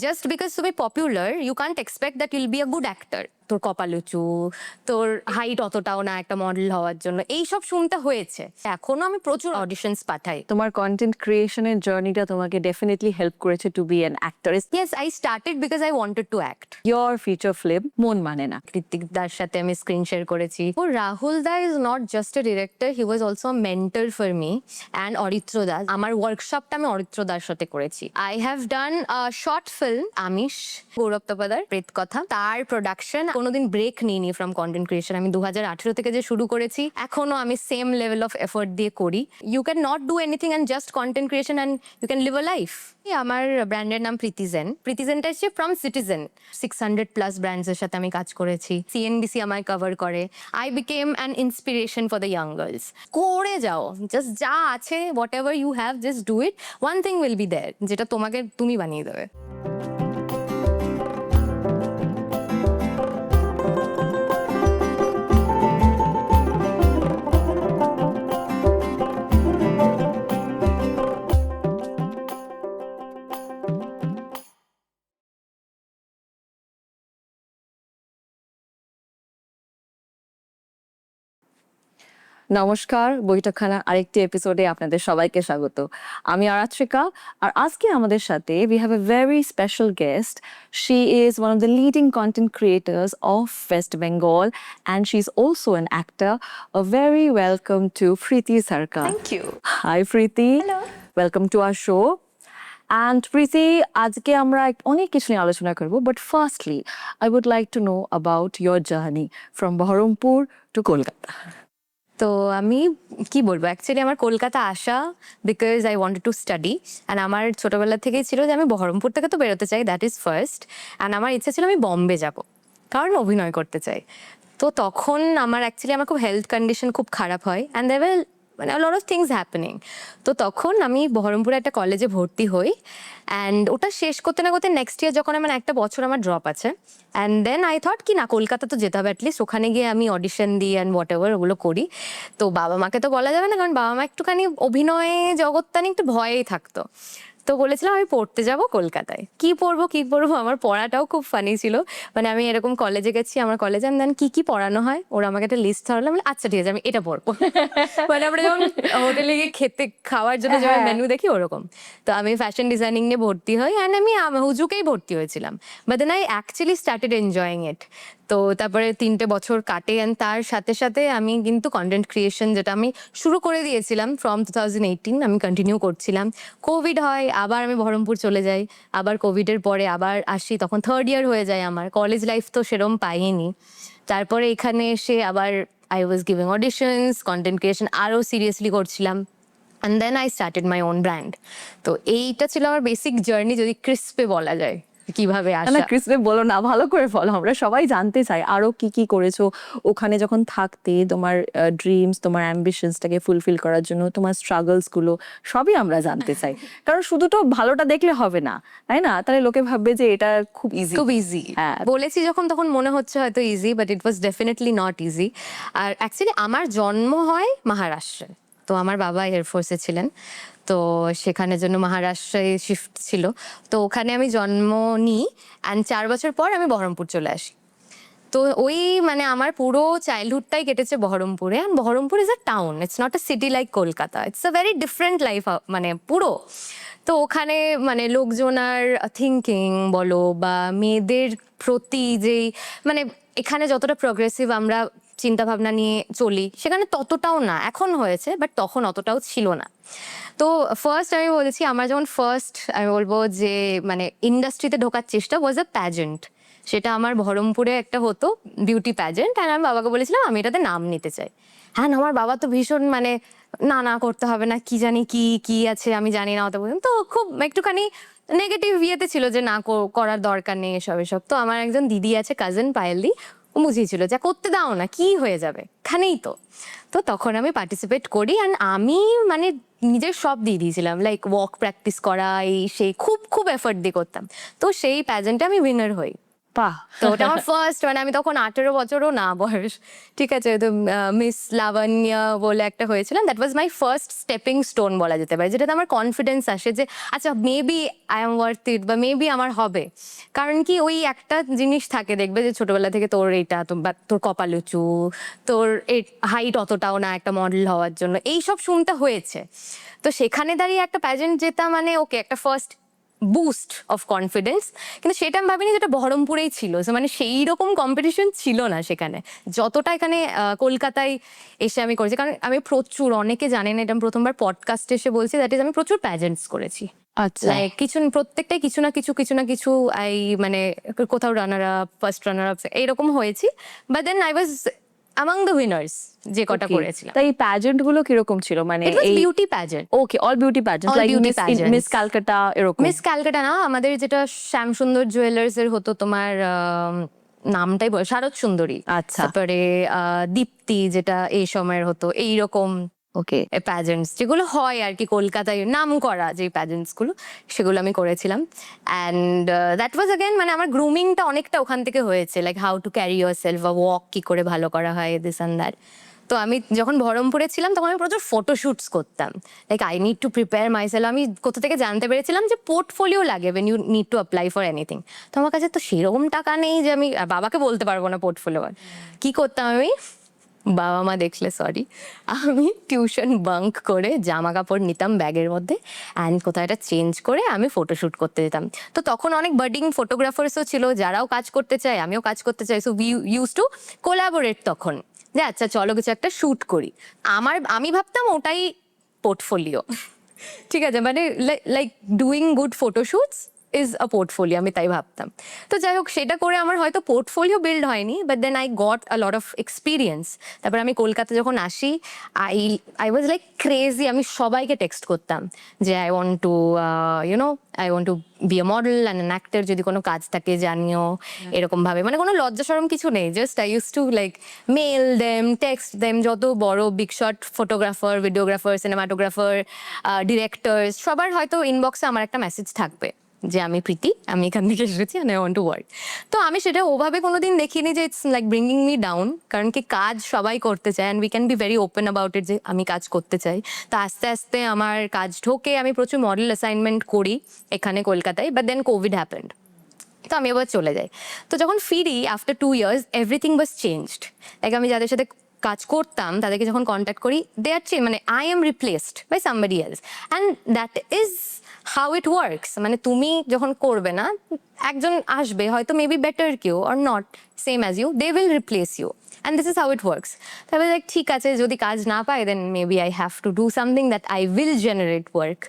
Just because তুমি popular you can't expect that you'll be a good actor. তোর কপাল উঁচু, তোর হাইট অতটাও না একটা মডেল হওয়ার জন্য, এইসব শুনতে হয়েছে। এখনো আমি প্রচুর অডিশনস পাঠাই। তোমার কন্টেন্ট ক্রিয়েশনের জার্নিটা তোমাকে ডেফিনেটলি হেল্প করেছে to be an actor. Yes, I started because I wanted to act. Your feature film Mon মানে না, কৃতিক দার সাথে আমি স্ক্রিন শেয়ার করেছি। ও Rahul da is not just a director, he was also a mentor for me. And Aritra Das, আমার ওয়ার্কশপটা আমি অরিত্র দার সাথে করেছি। I have done short film Amish, Gourab Tapadar প্রেত কথা, তার প্রোডাকশন। কোনোদিন ব্রেক নিইনি ফ্রম কন্টেন্ট ক্রিয়েশন। আমি 2018 থেকে যে শুরু করেছি, এখনো আমি সেম লেভেল অফ এফোর্ট দিয়ে করি। You can not do anything and just content creation and you can live a life. আমার ব্র্যান্ডের নাম প্রীতিজেন। প্রীতিজেনটা হচ্ছে ফ্রম সিটিজেন। 600+ ব্র্যান্ডস এর সাথে আমি কাজ করেছি। সিএনবিসি আমায় কভার করে। I became an inspiration for the young girls. করে যাও, জাস্ট যা আছে, whatever you have, just do it. One thing will be there, যেটা তোমাকে তুমি বানিয়ে দেবে। নমস্কার, বৈঠকখানা আরেকটি এপিসোডে আপনাদের সবাইকে স্বাগত। আমি আরাত্রিকা, আর আজকে আমাদের সাথে we have a very special guest. She is one of the leading content creators of West Bengal and she's also an actor. A very welcome to Preeti Sarkar. Thank you. Hi Preeti. Hello. Welcome to our show. And Preeti, আজকে আমরা অনেক কিছু নিয়ে আলোচনা করব, but firstly I would like to know about your journey from Baharampur to Kolkata. তো আমি কি বলবো, অ্যাকচুয়ালি আমার কলকাতা আসা because I wanted to study. And আমার ছোটবেলা থেকেই ছিল যে আমি বহরমপুর থেকে তো বেরোতে চাই, দ্যাট ইজ ফার্স্ট। অ্যান্ড আমার ইচ্ছা ছিল আমি বম্বে যাব, কারণ অভিনয় করতে চাই। তো তখন আমার খুব হেলথ কন্ডিশন খুব খারাপ হয়, অ্যান্ড দেয়ার ওয়ার মানে লট অফ থিংস হ্যাপেনিং। তো তখন আমি বহরমপুরে একটা কলেজে ভর্তি হই, অ্যান্ড ওটা শেষ করতে না করতে নেক্সট ইয়ার যখন আমার একটা বছর আমার ড্রপ আছে, অ্যান্ড দেন আই থট কি না, কলকাতা তো যেতে হবে, অ্যাটলিস্ট ওখানে গিয়ে আমি অডিশন দিই অ্যান্ড হোয়াট এভার ওগুলো করি। তো বাবা মাকে তো বলা যাবে না, কারণ বাবা মা একটুখানি অভিনয়ে জগৎটা নিয়ে একটু ভয়েই থাকতো। তো বলেছিলাম আমি পড়তে যাব কলকাতায়। কি পড়বো, আমার পড়াটাও খুব ফানি ছিল। মানে আমি এরকম কলেজে গেছি, আমার কলেজে দেন কি পড়ানো হয়, ওরা আমাকে একটা লিস্ট ধরালো, আমি আচ্ছা ঠিক আছে আমি এটা পড়বো। মানে আমরা যখন হোটেলে গিয়ে খাওয়ার জন্য যেমন মেনু দেখি ওরকম। তো আমি ফ্যাশন ডিজাইনিং নিয়ে ভর্তি হই, অ্যান্ড আমি হুজুকেই ভর্তি হয়েছিলাম, but then I actually started enjoying it. তো তারপরে 3টে বছর কাটে, অ্যান্ড তার সাথে সাথে আমি কিন্তু কন্টেন্ট ক্রিয়েশন, যেটা আমি শুরু করে দিয়েছিলাম ফ্রম 2018, আমি কন্টিনিউ করছিলাম। কোভিড হয়, আবার আমি বহরমপুর চলে যাই, আবার কোভিডের পরে আবার আসি, তখন 3rd ইয়ার হয়ে যায় আমার। কলেজ লাইফ তো সেরম পাইনি। তারপরে এখানে এসে আবার I was giving auditions, content creation আরও সিরিয়াসলি করছিলাম, and then I started my own brand. তো এইটা ছিল আমার বেসিক জার্নি, যদি ক্রিস্পে বলা যায় কিভাবে না আসা। ক্রিসপে বলো না, ভালো করে বলো, আমরা সবাই জানতে চাই আরো কি কি করেছো ওখানে যখন থাকতে, তোমার ড্রিমস, তোমার অ্যাম্বিশনসটাকে ফুলফিল করার জন্য তোমার স্ট্রাগলস গুলো সবই আমরা জানতে চাই। কারণ শুধু তো ভালোটা দেখলে হবে না, তাই না? তাহলে লোকে ভাববে যে এটা খুব ইজি। খুব ইজি হ্যাঁ। বলেছি যখন, তখন মনে হচ্ছে হয়তো easy, but it was definitely not easy. আর অ্যাকচুয়ালি আমার জন্ম হয় মহারাষ্ট্রে। তো আমার বাবা এয়ারফোর্সে ছিলেন, তো সেখানের জন্য মহারাষ্ট্রে শিফট ছিল। তো ওখানে আমি জন্ম নিই, অ্যান্ড 4 বছর পর আমি বহরমপুর চলে আসি। তো ওই মানে আমার পুরো চাইল্ডহুডটাই কেটেছে বহরমপুরে। And Baharampur is a town, it's not a city like Kolkata, it's a very different life, মানে পুরো। তো ওখানে মানে লোকজনার থিঙ্কিং বলো বা মেয়েদের প্রতি যেই মানে এখানে যতটা প্রগ্রেসিভ আমরা চিন্তা ভাবনা নিয়ে চলি, সেখানে ততটাও না, এখন হয়েছে বাট তখন অতটাও ছিল না। তো ফার্স্ট আমি বলেছি, আমার যেমন ফার্স্ট আমি বলবো যে মানে ইন্ডাস্ট্রিতে ঢোকার চেষ্টা ওয়াজ আ প্যাজেন্ট। সেটা আমার বহরমপুরে একটা হতো বিউটি প্যাজেন্ট, আর আমি বাবাকে বলেছিলাম আমি এটাতে নাম নিতে চাই। হ্যাঁ, আমার বাবা তো ভীষণ মানে না করতে হবে না, কি জানি কি আছে আমি জানি না, অত বলুন তো খুব একটুখানি নেগেটিভ ইয়েতে ছিল যে না করার দরকার নেই এসব। তো আমার একজন দিদি আছে, কাজিন পায়েলদি, ও বুঝিয়েছিল যে করতে দাও না, কি হয়ে যাবে, এখানেই তো। তো তখন আমি পার্টিসিপেট করি, অ্যান্ড আমি মানে নিজের সব দিয়ে দিয়েছিলাম, লাইক ওয়াক প্র্যাকটিস করা, এই সেই খুব খুব এফর্ট দিয়ে করতাম। তো সেই প্যাজেন্টে আমি উইনার হই। বাহ, তো ওটা আমার ফার্স্ট, মানে আমি তখন 18 বছরও না বয়স, ঠিক আছে। তো মিস লাবণ্য বলে একটা হয়েছিলাম, that was my first stepping stone বলা যেতে পারে, যেটাতে আমার কনফিডেন্স আসে যে আচ্ছা maybe I am worth it, বা মেবি আমার হবে। কারণ কি ওই একটা জিনিস থাকে, দেখবে যে ছোটবেলা থেকে তোর এইটা বা তোর কপাল উঁচু, তোর হাইট অতটাও না একটা মডেল হওয়ার জন্য, এইসব শুনতে হয়েছে। তো সেখানে দাঁড়িয়ে একটা প্যাজেন্ট জেতা মানে ওকে একটা ফার্স্ট বুস্ট অফ কনফিডেন্স। কিন্তু সেটা আমি ভাবিনি যেটা বহরমপুরেই ছিল, মানে সেই রকম কম্পিটিশন ছিল না সেখানে যতটা এখানে কলকাতায় এসে আমি করেছি। কারণ আমি প্রচুর, অনেকে জানেন এটা আমি প্রথমবার পডকাস্টে এসে বলছি, দ্যাট ইজ আমি প্রচুর প্যাজেন্টস করেছি। আচ্ছা, লাইক কিছু প্রত্যেকটাই কিছু না কিছু আই মানে কোথাও runner up, first runner up এইরকম হয়েছি। But then I was among the winners যে কটা okay. করেছিলাম। তাই প্যাজেন্ট গুলো কিরকম ছিল, মানে ইট ওয়াজ এই beauty pageant. Okay, all beauty pageant, All like beauty pageants. Miss Calcutta এরকম? মিস ক্যালকাটা না, আমাদের যেটা শ্যামসুন্দর জুয়েলার্স এর হতো, তোমার নামটাই বল, শারদ সুন্দরী। আচ্ছা। তারপরে দীপ্তি, যেটা এই সময়ের হতো, এইরকম ওকে, প্যাজেন্টস যেগুলো হয় আর কি কলকাতায় নাম করা যে প্যাজেন্টস গুলো, সেগুলো আমি করেছিলাম। অ্যান্ড দ্যাট ওয়াজ অ্যাগেন, মানে আমার গ্রুমিংটা অনেকটা ওখান থেকে হয়েছে, like how to carry your self, বা ওয়াক কি করে ভালো করা হয়, দিস অ্যান্ড দ্যাট। তো আমি যখন বহরমপুরে ছিলাম তখন আমি প্রচুর ফটোশুটস করতাম, like I need to prepare myself. আমি কোথা থেকে জানতে পেরেছিলাম যে পোর্টফোলিও লাগে when you need to apply for anything. তো আমার কাছে তো সেরকম টাকা নেই যে আমি বাবাকে বলতে পারবো না পোর্টফোলিও। কি করতাম আমি, বাবা মা দেখলে সরি, আমি টিউশন বাঙ্ক করে জামা কাপড় নিতাম ব্যাগের মধ্যে, অ্যান্ড কোথাও একটা চেঞ্জ করে আমি ফটোশ্যুট করতে যেতাম। তো তখন অনেক বার্ডিং ফটোগ্রাফার্সও ছিল, যারাও কাজ করতে চায়, আমিও কাজ করতে চাই। So we use to collaborate তখন, যে আচ্ছা চলো কিছু একটা শ্যুট করি। আমি ভাবতাম ওটাই পোর্টফোলিও, ঠিক আছে, মানে like doing good photoshoots is a portfolio, আমি তাই ভাবতাম। তো যাই হোক, সেটা করে আমার হয়তো পোর্টফোলিও বিল্ড হয়নি, but then I got a lot of experience. তারপর আমি কলকাতা যখন আসি, আই ওয়াজ লাইক ক্রেজি, আমি সবাইকে টেক্সট করতাম যে I want to I want to be a model and an actor, যদি কোনো কাজ থাকে জানিও, এরকম ভাবে, মানে কোনো লজ্জা সরম কিছু নেই। Just I use to like mail them, text them, যত বড় big shot photographer, videographer, cinematographer, directors, সবার হয়তো ইনবক্সে আমার একটা মেসেজ থাকবে যে আমি প্রীতি, আমি এখান থেকে এসেছি and I want to work. তো আমি সেটা ওভাবে কোনোদিন দেখিনি যে it's like bringing me down, কারণ কি কাজ সবাই করতে চায় and we can be very open about it যে আমি কাজ করতে চাই। তো আস্তে আস্তে আমার কাজ ঢোকে, আমি প্রচুর মডেল অ্যাসাইনমেন্ট করি এখানে কলকাতায়, বাট দেন কোভিড হ্যাপেন্ড, তো আমি এবার চলে যাই। তো যখন ফিরি after 2 years, everything was changed. Like আমি যাদের সাথে কাজ করতাম তাদেরকে যখন কন্ট্যাক্ট করি, দে আর চেঞ্জ, মানে I am replaced by somebody else, and that is how it works. মানে তুমি যখন করবে না, একজন আসবে হয়তো মেবি বেটার কেউ, or not same as you, they will replace you, and this is how it works. তারপরে লাইক ঠিক আছে, যদি কাজ না পাই দেন maybe I have to do something that I will generate work.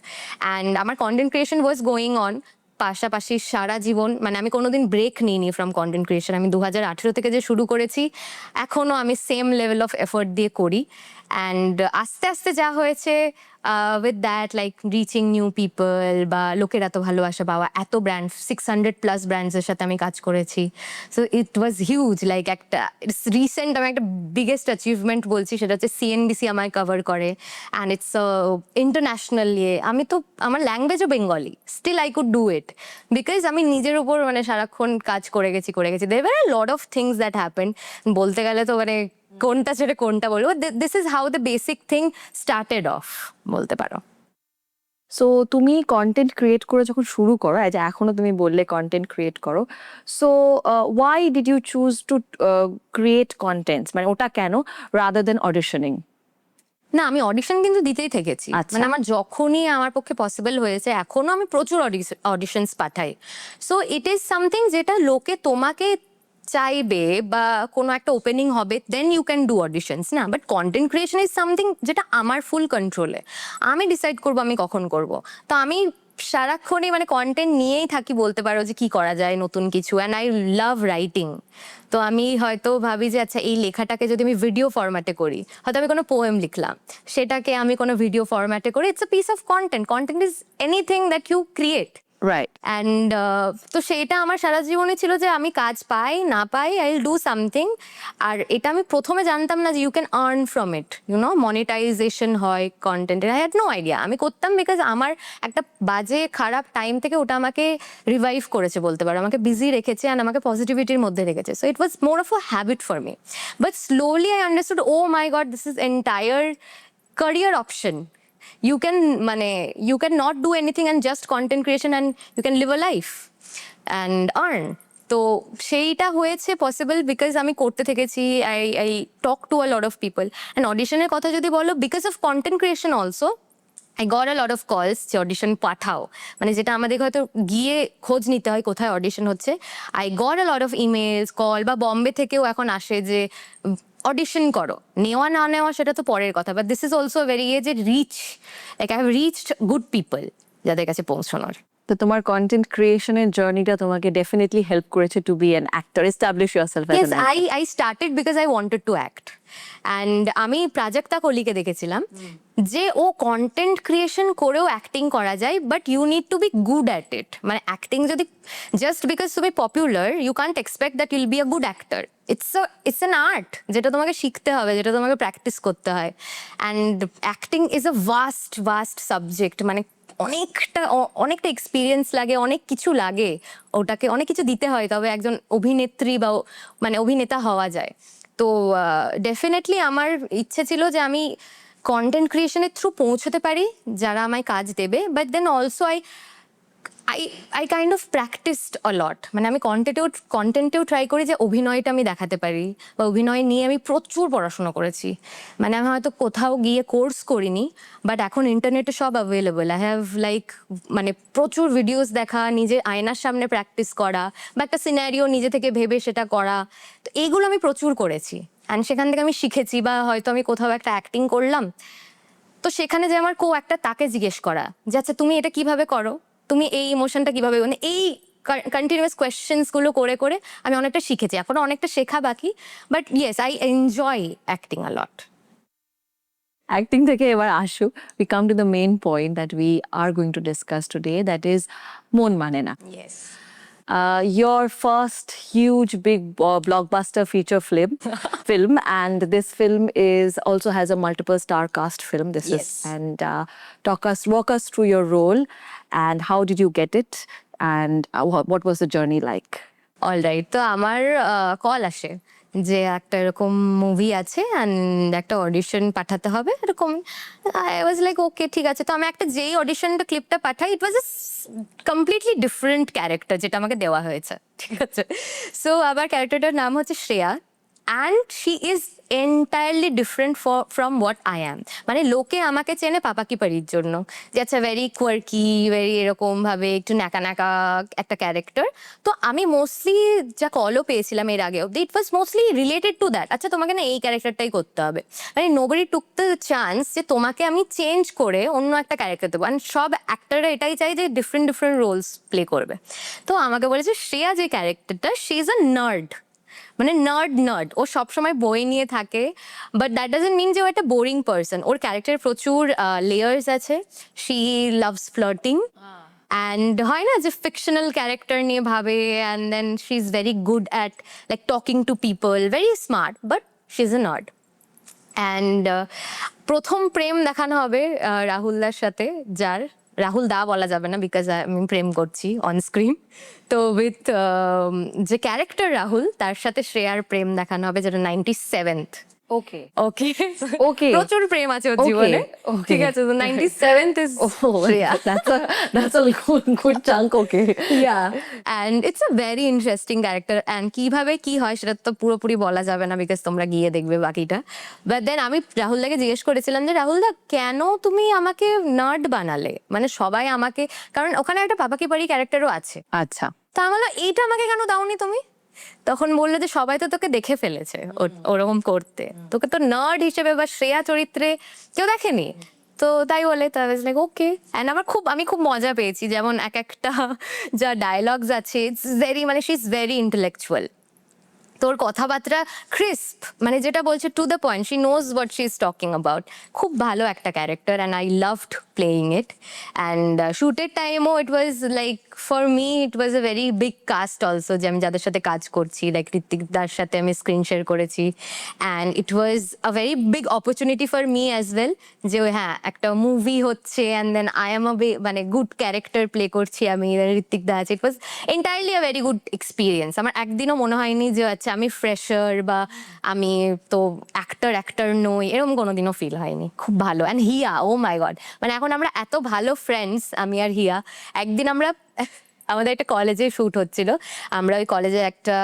And আমার content creation was going on পাশাপাশি সারা জীবন, মানে আমি কোনোদিন ব্রেক নিইনি ফ্রম কন্টেন্ট ক্রিয়েশন। আমি 2018 থেকে যে শুরু করেছি, এখনও আমি সেম লেভেল অফ এফোর্ট দিয়ে করি। অ্যান্ড আস্তে আস্তে যা হয়েছে with that, like reaching new people, বা লোকের এত ভালোবাসা পাওয়া, এত ব্র্যান্ড, 600+ ব্র্যান্ডসের সাথে আমি কাজ করেছি। So it was huge, like একটা রিসেন্ট আমি একটা বিগেস্ট অ্যাচিভমেন্ট বলছি, সেটা হচ্ছে সিএনবিসি আমায় কভার করে, অ্যান্ড ইটস ইন্টারন্যাশনাল ইয়ে। আমি তো, আমার ল্যাঙ্গুয়েজও Bengali, still I could do it because আমি নিজের উপর মানে সারাক্ষণ কাজ করে গেছি। There are lot of things that happen, বলতে গেলে তো মানে কোনটা ছেড়ে কোনটা বলবো। This is how the basic thing started off, বলতে পারো। সো তুমি কন্টেন্ট ক্রিয়েট করে যখন শুরু করো, এই যে এখনো তুমি বললে কন্টেন্ট ক্রিয়েট করো, so why did you choose to create contents, মানে ওটা কেন, রাদার দেন অডিশনিং? না, আমি অডিশন কিন্তু দিতেই থেকেছি। আচ্ছা। মানে আমার যখনই আমার পক্ষে পসিবল হয়েছে, এখনো আমি প্রচুর অডিশনস পাঠাই। সো ইট ইজ সামথিং যেটা লোকে তোমাকে চাইবে, বা কোনো একটা ওপেনিং হবে, then you can do auditions না। But content creation is something যেটা আমার ফুল কন্ট্রোলে, আমি ডিসাইড করবো আমি কখন করব। তো আমি সারাক্ষণই মানে কন্টেন্ট নিয়েই থাকি, বলতে পারো যে কি করা যায় নতুন কিছু। And I love writing. তো আমি হয়তো ভাবি যে আচ্ছা এই লেখাটাকে যদি আমি ভিডিও ফরম্যাটে করি, হয়তো আমি কোনো পোয়েম লিখলাম, সেটাকে আমি কোনো ভিডিও ফরম্যাটে করি, it's a piece of content. Content is anything that you create. Right. And তো সেইটা আমার সারা জীবনে ছিল যে আমি কাজ পাই না পাই আই উইল ডু সামথিং। আর এটা আমি প্রথমে জানতাম না যে you can earn from it, monetisation হয় কন্টেন্টের। I had no idea. আমি করতাম বিকজ আমার একটা বাজে খারাপ টাইম থেকে ওটা আমাকে রিভাইভ করেছে বলতে পারো, আমাকে বিজি রেখেছে অ্যান্ড আমাকে পজিটিভিটির মধ্যে রেখেছে। So it was more of a habit for me, but slowly I understood oh my god this is entire career option. You can you can not do anything and just content creation and you can live a life and earn. তো সেইটা হয়েছে possible because আমি করতে থেকেছি। I talk to a lot of people and অডিশনের কথা যদি বলো, because of content creation also I got a lot of calls যে অডিশন পাঠাও, মানে যেটা আমাদের হয়তো গিয়ে খোঁজ নিতে হয় কোথায় অডিশন হচ্ছে। I got a lot of emails call, বা বম্বে থেকেও এখন আসে যে অডিশন করো। নেওয়া না নেওয়া সেটা তো পরের কথা, but this is also very যে reach, like I have reached good people যাদের কাছে পৌঁছানোর। তো তোমার কন্টেন্ট ক্রিয়েশনের জার্নিটা তোমাকে ডেফিনেটলি হেল্প করেছে to be an actor, establish yourself as Yes, an actor. I started because I wanted to act. And আমি প্রাজক্তা কোহলিকে দেখেছিলাম যে ও কন্টেন্ট ক্রিয়েশন করেও অ্যাক্টিং করা যায়, but you need to be good at it. মানে অ্যাক্টিং যদি জাস্ট বিকজ তুমি popular, you can't expect that you'll be a good actor. It's an art, যেটা তোমাকে শিখতে হবে, যেটা তোমাকে প্র্যাকটিস করতে হয়। And acting is a vast subject. মানে অনেকটা এক্সপিরিয়েন্স লাগে, অনেক কিছু লাগে, ওটাকে অনেক কিছু দিতে হয়, তবে একজন অভিনেত্রী বা অভিনেতা হওয়া যায়। তো ডেফিনেটলি আমার ইচ্ছে ছিল যে আমি কন্টেন্ট ক্রিয়েশনের থ্রু পৌঁছতে পারি যারা আমায় কাজ দেবে, but then also I kind of practised a lot. মানে আমি কন্টেন্টেও ট্রাই করি যে অভিনয়টা আমি দেখাতে পারি, বা অভিনয় নিয়ে আমি প্রচুর পড়াশোনা করেছি। মানে আমি হয়তো কোথাও গিয়ে কোর্স করিনি, বাট এখন ইন্টারনেটে সব অ্যাভেলেবল। আই হ্যাভ মানে প্রচুর ভিডিওস দেখা, নিজে আয়নার সামনে প্র্যাকটিস করা, বা একটা সিনারিও নিজে থেকে ভেবে সেটা করা। তো এইগুলো আমি প্রচুর করেছি অ্যান্ড সেখান থেকে আমি শিখেছি। বা হয়তো আমি কোথাও একটা অ্যাক্টিং করলাম, তো সেখানে যে আমার একটা তাকে জিজ্ঞেস করা যে আচ্ছা তুমি এটা কিভাবে করো, তুমি এই ইমোশনটা কিভাবে, মানে এই কন্টিনিউয়াস কোয়েশ্চেন্স গুলো করে করে আমি অনেকটা শিখেছি। এখনো অনেকটা শেখা বাকি, but yes I enjoy acting a lot. Acting থেকে এবার আসুক, we come to the main point that we are going to discuss today, that is Mon মানে Na. Yes. Your first huge big blockbuster feature film, and this film is also has a multiple star cast film. This Yes. is, and walk us through your role and how did you get it, and what was the journey like? Alright, তো আমার call আসে যে একটা এরকম movie আছে and একটা audition পাঠাতে হবে এরকম। আই ওয়াজ লাইক ওকে ঠিক আছে। তো আমি যেই অডিশনটা ক্লিপটা পাঠাই, ইট ওয়াজ কমপ্লিটলি ডিফারেন্ট ক্যারেক্টার যেটা আমাকে দেওয়া হয়েছে, ঠিক আছে। সো আবার ক্যারেক্টারটার নাম হচ্ছে Shreya, and she is entirely different from what I am. মানে লোকে আমাকে চেনে পাপাকি পারির জন্য, যে আচ্ছা ভেরি কোয়ার্কি, ভেরি এরকম ভাবে একটু ন্যাকা ন্যাকা একটা ক্যারেক্টার। তো আমি মোস্টলি যা কলও পেয়েছিলাম এর আগে অব্দি, ইট ওয়াজ মোস্টলি রিলেটেড টু দ্যাট। আচ্ছা তোমাকে না এই ক্যারেক্টারটাই করতে হবে, মানে নোবডি টুক দ্য চান্স যে তোমাকে আমি চেঞ্জ করে অন্য একটা ক্যারেক্টার দেবো। অ্যান্ড সব অ্যাক্টাররা এটাই চাই যে ডিফারেন্ট ডিফারেন্ট রোলস প্লে করবে। তো আমাকে বলেছে শ্রেয়া যে ক্যারেক্টারটা, শি ইজ আ নার্ড, মানে নার্ড। ও সবসময় বই নিয়ে থাকে, বাট দ্যাট ডাজন্ট মিন যে ও একটা বোরিং পার্সন। ওর ক্যারেক্টারে প্রচুর লেয়ার্স আছে। শি লাভস ফ্লার্টিং, অ্যান্ড হয় না যে ফিকশনাল ক্যারেক্টার নিয়ে ভাবে, and then she is very good at like talking to people, very smart, but she is a nerd. And প্রথম প্রেম দেখানো হবে রাহুলদার সাথে, যার রাহুল দা বলা যাবে না বিকজ আমি প্রেম করছি অন স্ক্রিন। তো উইথ যে ক্যারেক্টার রাহুল, তার সাথে শ্রেয়ার প্রেম দেখানো হবে, যেটা 97th। Okay. ওকে Okay. প্রচুর প্রেম আছে ওর Okay, জীবনে, okay. ঠিক আছে। তো 97th is Oh, Shreya. that's a good chunk. Okay. And it's a very interesting character. And কিভাবে কি হয় সেটা তো পুরোপুরি বলা যাবে না বিকজ তোমরা গিয়ে দেখবে বাকিটা। বাট দেন আমি রাহুলদাকে জিজ্ঞেস করেছিলাম যে রাহুলদা কেন তুমি আমাকে নার্ড বানালে, মানে সবাই আমাকে, কারণ ওখানে একটা পাপাকি পারি ক্যারেক্টারও আছে। আচ্ছা। তা আমি বললাম এইটা আমাকে কেন দাওনি তুমি? তখন বললো যে সবাই তো তোকে দেখে ফেলেছে ওরকম করতে, তোকে তো নার্ড হিসেবে বা শ্রেয়া চরিত্রে কেউ দেখেনি। তো তাই বলে তো লাইক ওকে। অ্যান্ড আমি খুব মজা পেয়েছি, যেমন একটা যা ডায়লগস আছে, ইটস ভেরি, মানে শি ইজ ভেরি ইন্টেলেকচুয়াল। তোর কথাবার্তা ক্রিস্প, মানে যেটা বলছে to the point, she knows what she is talking about. খুব ভালো একটা character, and I loved playing it. And shooter time, it was like, for me, it was a very big cast also, যে আমি যাদের সাথে কাজ করছি, like Hrithik দার সাথে আমি স্ক্রিন শেয়ার করেছি, and it was a very big opportunity for me as well, যে হ্যাঁ একটা মুভি হচ্ছে and then I am a মানে গুড ক্যারেক্টার প্লে করছি আমি, ঋত্বিক দা আছে, it was entirely a very good experience. আমার একদিনও মনে হয়নি যে আচ্ছা আমি ফ্রেশার বা আমি তো অ্যাক্টর নই, এরকম কোনোদিনও ফিল হয়নি। খুব ভালো। And Hiya, O my god, মানে এখন আমরা এত ভালো ফ্রেন্ডস আমি আর হিয়া। একদিন আমরা আমাদের একটা কলেজে শ্যুট হচ্ছিল, আমরা ওই কলেজে একটা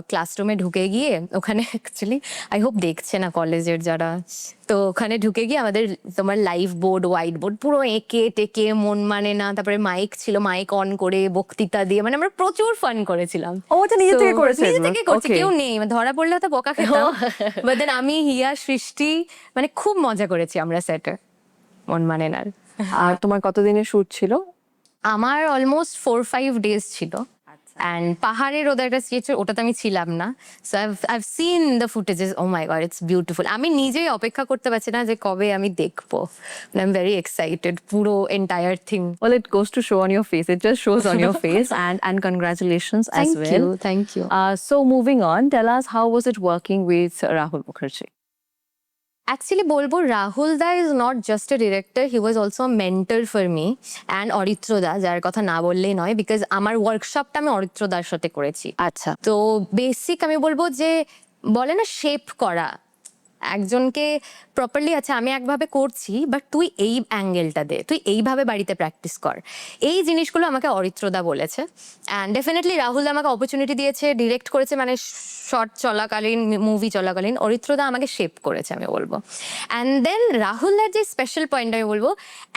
ক্লাসরুমে ঢুকে গিয়ে, ওখানে অ্যাকচুয়ালি আই হোপ দেখছে না কলেজের যারা, তো ওখানে ঢুকে গিয়ে আমাদের তোমার লাইভ বোর্ড, হোয়াইট বোর্ড পুরো এঁকে টেকে, মন মানে না, তারপরে মাইক ছিল, মাইক অন করে বক্তৃতা দিয়ে, মানে আমরা প্রচুর ফান করেছিলাম। ও এটা নিজে থেকে করেছে? নিজে থেকে করছি, Okay. কেউ নেই, মানে ধরা পড়লে তো বকা খেতাম। বাট দেন আমি, হিয়া, সৃষ্টি, মানে খুব মজা করেছি আমরা সেটে, মন মানে না। আর তোমার কতদিনের শুট ছিল? আমার অলমোস্ট 4-5 days ছিল। অ্যান্ড পাহাড়ের ওদের একটা স্কেচ, ওটাতে আমি ছিলাম না। So I've seen the footages, oh my god, it's beautiful. আমি নিজেই অপেক্ষা করতে পারছি না যে কবে আমি দেখবো। আই এম ভেরি এক্সাইটেড, পুরো entire thing. Well, it goes to show on your face. It just shows on your face, and congratulations as Thank well. you, thank you. So moving on, tell us how was it working with Rahul Mukherjee? Actually বলবো, Rahul da is not just a director, he was also mentor for me. And Aritra da, যার কথা না বললেই নয়, because আমার ওয়ার্কশপটা আমি অরিত্র দার সাথে করেছি। আচ্ছা। তো বেসিক আমি বলবো যে, বলে না শেপ করা একজনকে প্রপারলি, আচ্ছা আমি একভাবে করছি বাট তুই এই অ্যাঙ্গেলটা দে, তুই এইভাবে বাড়িতে প্র্যাকটিস কর, এই জিনিসগুলো আমাকে অরিত্রদা বলেছে। অ্যান্ড ডেফিনেটলি রাহুল দা আমাকে অপরচুনিটি দিয়েছে, ডিরেক্ট করেছে, মানে শর্ট চলাকালীন, মুভি চলাকালীন অরিত্রদা আমাকে শেপ করেছে আমি বলবো। অ্যান্ড দেন রাহুলদার যে স্পেশাল পয়েন্ট আমি বলবো,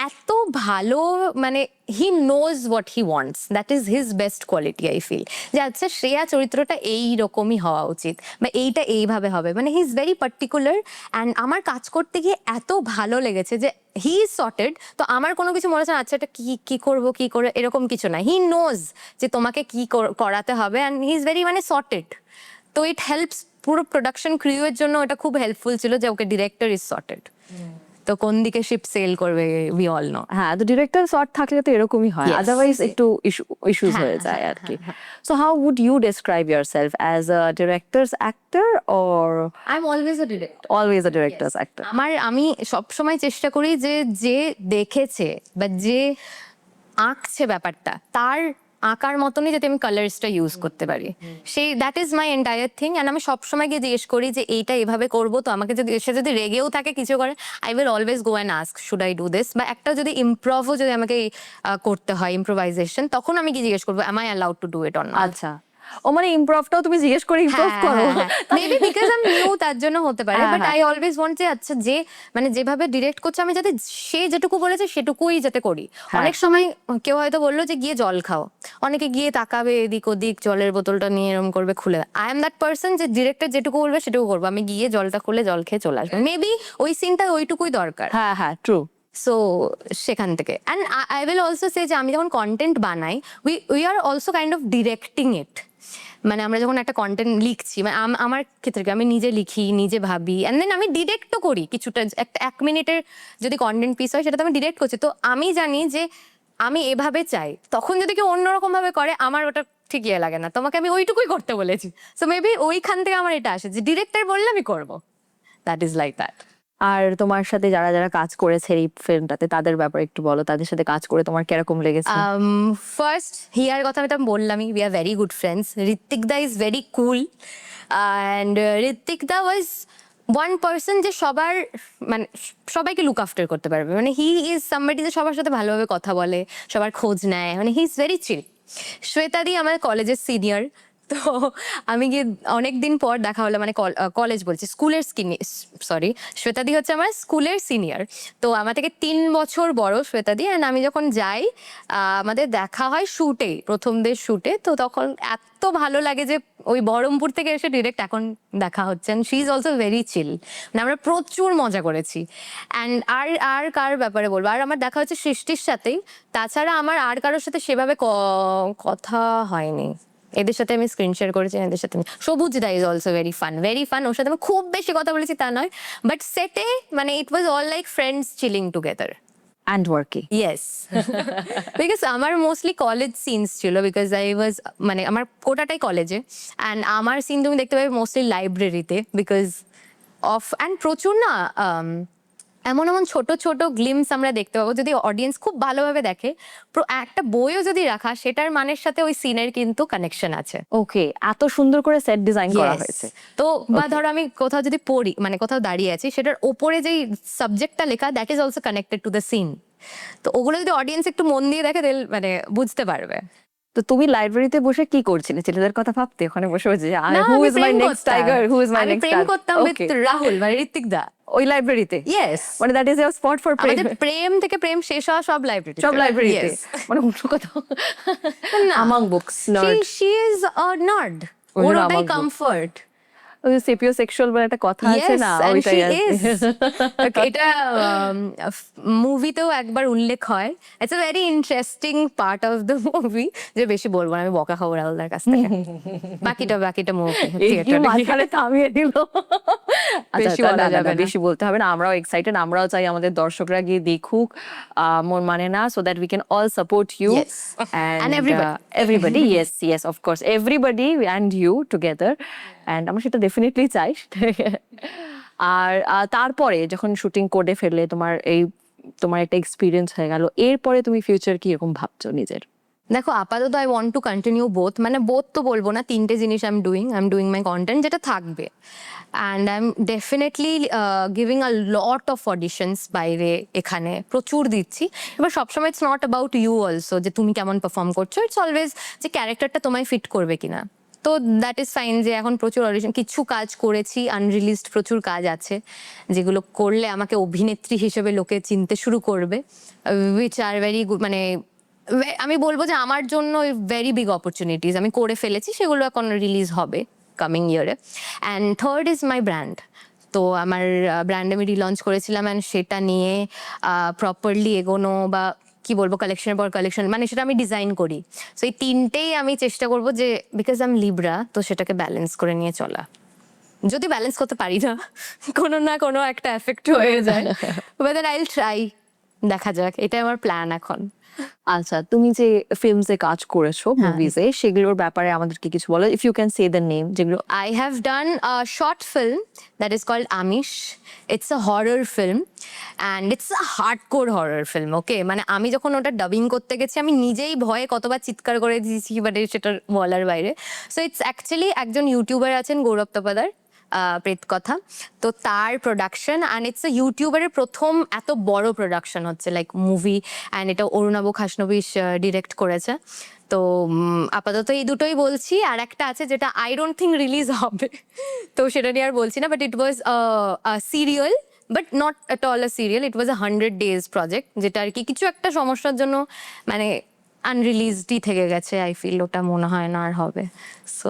এত ভালো, মানে he knows what he wants, that is his best quality I feel, যে আচ্ছা শ্রেয়া চরিত্রটা এইরকমই হওয়া উচিত বা এইটা এইভাবে হবে, মানে he is very particular. And আমার কাজ করতে গিয়ে এত ভালো লেগেছে যে হি ইজ সর্টেড, তো আমার কোনো কিছু মনে হচ্ছে না, আচ্ছা এটা কি করবো, কি করে, এরকম কিছু না, হি নোজ যে তোমাকে কি করাতে হবে, অ্যান্ড হি ইজ ভেরি মানে সর্টেড। তো ইট হেল্পস পুরো প্রোডাকশন ক্রিউ এর জন্য, এটা খুব হেল্পফুল ছিল যে ওকে ডিরেক্টর ইজ সর্টেড। তো কোন দিকে শিপ সেল করবে উই অল নো। হ্যাঁ, তো ডিরেক্টর শর্ট থাকলে তো এরকমই হয়, Yes. আদারওয়াইজ একটু ইস্যুস হ্যাঁ, হয়ে যায় হ্যাঁ, আর কি। So how would you describe yourself as a director's actor or I am always a director. Always a director's actor? আমি সবসময় চেষ্টা করি যে যে দেখেছে বা যে আঁকছে ব্যাপারটা, তার আঁকার মতনই যাতে আমি কালার্সটা ইউজ করতে পারি, সেই that is my entire thing. And আমি সবসময় গিয়ে জিজ্ঞেস করি যে এইটা এভাবে করবো, তো আমাকে যদি সে যদি রেগেও থাকে কিছু করে, I will always go and ask should I do this, বা একটা যদি ইমপ্রভও যদি আমাকে করতে হয়, ইম্প্রোভাইজেশন, তখন আমি কি জিজ্ঞেস করবো, am I allowed to do it on? আচ্ছা, ও মানে ইমপ্রভটাও তুমি জিজ্ঞেস করে ইমপ্রভ করো? Maybe because I am new, তার জন্য হতে পারে। হ্যাঁ, বাট হ্যাঁ। আই অলওয়েজ ওয়ান্ট যে আচ্ছা যে মানে যেভাবে ডিরেক্ট করছে, আমি যাতে সে যেটুকু বলেছে সেটুকুই যাতে করি। হ্যাঁ। অনেক সময় কেউ হয়তো বললো যে গিয়ে জল খাও, অনেকে গিয়ে তাকাবে এদিক ওদিক, জলের বোতলটা নিয়ে এরকম করবে খুলে। আই এম দ্যাট পার্সন যে ডিরেক্টর যেটুকু বলবে সেটুকু করবো, আমি গিয়ে জলটা খুলে জল খেয়ে চলে আসবো। মেবি ওই সিনটা ওইটুকুই দরকার। হ্যাঁ হ্যাঁ, ট্রু। সো সেখান থেকে, and I will also say যে আমি যখন কন্টেন্ট বানাই, we are also kind of directing it. মানে আমরা যখন একটা কন্টেন্ট লিখছি, মানে আমার ক্ষেত্রে কি, আমি নিজে লিখি, নিজে ভাবি, অ্যান্ড দেন আমি ডিরেক্টও করি কিছুটা। একটা 1 মিনিটের যদি কন্টেন্ট পিস হয়, সেটা তো আমি ডিরেক্ট করছি। তো আমি জানি যে আমি এভাবে চাই, তখন যদি কেউ অন্যরকম ভাবে করে, আমার ওটা ঠিক ইয়ে লাগে না, তোমাকে আমি ওইটুকুই করতে বলেছি। সো মেবি ওইখান থেকে আমার এটা আসে যে ডিরেক্টর বললে আমি করবো, দ্যাট ইজ লাইক দ্যাট। আর তোমার সাথে যারা যারা কাজ করেছে এই ফিল্মটাতে, তাদের ব্যাপারে একটু বলো, তাদের সাথে কাজ করে তোমার কিরকম লেগেছে? ফার্স্ট হিয়ার কথা আমি তো বললামই, we are very good friends. Ritwik da is very cool, and Ritwik da was one person যে সবার, মানে সবাইকে লুক আফটার করতে পারবে। মানে হি ইজ সামবডি যে সবার সাথে ভালোভাবে কথা বলে, সবার খোঁজ নেয়, মানে হি ইজ ভেরি চিল। শ্বেতাদি আমার কলেজের সিনিয়র, তো আমি গিয়ে অনেকদিন পর দেখা হলো, মানে কলেজ বলছি, স্কুলের সরি, শ্বেতাদি হচ্ছে আমার স্কুলের সিনিয়র। তো আমার থেকে 3 বছর বড় শ্বেতাদি। অ্যান্ড আমি যখন যাই, আমাদের দেখা হয় শুটে, প্রথমদের শুটে। তো তখন এত ভালো লাগে যে ওই বহরমপুর থেকে এসে ডিরেক্ট এখন দেখা হচ্ছে। And she is also very chill, মানে আমরা প্রচুর মজা করেছি। অ্যান্ড আর কার ব্যাপারে বলবো, আর আমার দেখা হচ্ছে সৃষ্টির সাথেই। তাছাড়া আমার আর কারোর সাথে সেভাবে কথা হয়নি। এদের সাথে আমি স্ক্রিন শেয়ার করেছি, এদের সাথে সবুজ দা ইজ অলসো ভেরি ফান। ওর সাথে আমি খুব বেশি কথা বলেছি তা নয়, বাট সেটে মানে it was all like friends chilling together. And working. Yes because আমার মোস্টলি কলেজ সিনস ছিল, বিকজ আই ওয়াজ মানে আমার কোটাটাই কলেজে, অ্যান্ড আমার সিন তুমি দেখতে পাবে মোস্টলি লাইব্রেরিতে, বিকজ অফ অ্যান্ড প্রচুর না এমন এমন ছোট ছোট গ্লিমস আমরা দেখতে পাবো যদি অডিয়েন্স খুব ভালোভাবে দেখে। একটা বইও যদি রাখা, সেটার মানের সাথে ওই সিনের কিন্তু কানেকশন আছে। ওকে, এত সুন্দর করে সেট ডিজাইন করা Yes. হয়েছে। তো বা ধরো আমি কোথাও যদি পড়ি, মানে কোথাও দাঁড়িয়ে আছি, সেটার ওপরে যেই সাবজেক্টটা লেখা, that is also connected to the scene. তো ওগুলো যদি অডিয়েন্স একটু মন দিয়ে দেখে, মানে বুঝতে পারবে। তো তুমি লাইব্রেরিতে বসে কি করছিলে? ছেলেদের কথা ভাবতে ওখানে বসে বসে না, হু আমি ইজ মাই প্রেম নেক্সট করতাম। টাইগার, হু ইজ মাই আমি নেক্সট প্রেম করতাম উইথ রাহুল মানে ঋত্বিক দা। ওই লাইব্রেরিতে? ইয়েস, মানে that is your spot for prem? আমাদের প্রেম থেকে প্রেম শেষ হওয়া সব লাইব্রেরি, সব লাইব্রেরিতে? মানে অন্য কোথাও among books nerd? She is a nerd, ওই ওর জন্য ওটাই among books। কমফর্ট। ওই যে সেপিও সেক্সুয়াল বলে একটা কথা আছে Yes, না, and ওইটাই she আর কি। is. এটা মুভিতেও একবার উল্লেখ হয়। It's a very interesting part of the movie, যে বেশি বলবো না, আমি বকা খাবো রাহুলদার কাছ থেকে। বাকিটা মুভি এই কি মাঝখানে থামিয়ে দিল। আচ্ছা, বেশি তা বলা না, না, যাবে না, না। বেশি বলতে হবে না। আমরাও এক্সাইটেড, আমরাও চাই আমাদের দর্শকরা গিয়ে দেখুক। মন মানে না, so that we can all support you Yes. And everybody. Everybody. Yes, yes, of course, everybody and you together. And আমরা সেটা ডেফিনেটলি চাই। আর তারপরে যখন শুটিং করে ফেললে, তোমার একটা এক্সপিরিয়েন্স হয়ে গেল, এরপরে তুমি ফিউচার কি এরকম ভাবছো নিজের? দেখো, আপাতত I want to continue both, মানে বোথ তো বলবো না, তিনটে জিনিস I am doing my content, যেটা থাকবে। And I am definitely giving a lot of auditions বাইরে, এখানে প্রচুর দিচ্ছি। এবার সবসময় it's not about you also, যে তুমি কেমন পারফর্ম করছো, ইটস অলওয়েজ যে ক্যারেক্টারটা তোমায় ফিট করবে কিনা। তো দ্যাট ইজ ফাইন, যে এখন প্রচুর অডিশন, কিছু কাজ করেছি, আনরিলিজড প্রচুর কাজ আছে, যেগুলো করলে আমাকে অভিনেত্রী হিসেবে লোকে চিনতে শুরু করবে, উইচ আর ভেরি গুড, মানে আমি বলবো যে আমার জন্য ভেরি বিগ অপরচুনিটিস আমি করে ফেলেছি, সেগুলো এখন রিলিজ হবে কামিং ইয়ারে। And third is my brand. তো আমার ব্র্যান্ড আমি রিলঞ্চ করেছিলাম, অ্যান্ড সেটা নিয়ে প্রপারলি এগোনো, বা কি বলবো, কালেকশনের পর কালেকশন, মানে সেটা আমি ডিজাইন করি। সো এই তিনটেই আমি চেষ্টা করবো যে, বিকজ আই এম লিব্রা, তো সেটাকে ব্যালেন্স করে নিয়ে চলা। যদি ব্যালেন্স করতে পারি না, কোনো না কোনো একটা এফেক্ট হয়ে যায়, বাট আই উইল ট্রাই, দেখা যাক, এটাই আমার প্ল্যান এখন। আচ্ছা, তুমি যে ফিল্মসে কাজ করেছো, মুভিজে, সেগুলোর ব্যাপারে আমাদেরকে কিছু বলো, if you can say the name, যেগুলো। I have done a short film that is called Amish. It's a horror film and it's a hardcore horror film, okay? মানে আমি যখন ওটা ডাবিং করতে গেছি, আমি নিজেই ভয়ে কতবার চিৎকার করে দিয়েছি, মানে সেটার বলার বাইরে। সো ইটস অ্যাকচুয়ালি একজন ইউটিউবার আছেন, গৌরব তপাদার, প্রেত কথা, তো তার প্রোডাকশন, অ্যান্ড ইটস এ ইউটিউবারের প্রথম এত বড় প্রোডাকশন হচ্ছে, লাইক মুভি, অ্যান্ড এটা অরুণাভ খাসনবিশ ডিরেক্ট করেছে। তো আপাতত এই দুটোই বলছি, আর একটা আছে যেটা আই ডোন্ট থিঙ্ক রিলিজ হবে, তো সেটা নিয়ে আর বলছি না, but it was serial, but not at all a serial, it was 100 days project, যেটা আর কি কিছু একটা সমস্যার জন্য মানে আনরিলিজডই থেকে গেছে। আই ফিল ওটা মনে হয় না আর হবে। সো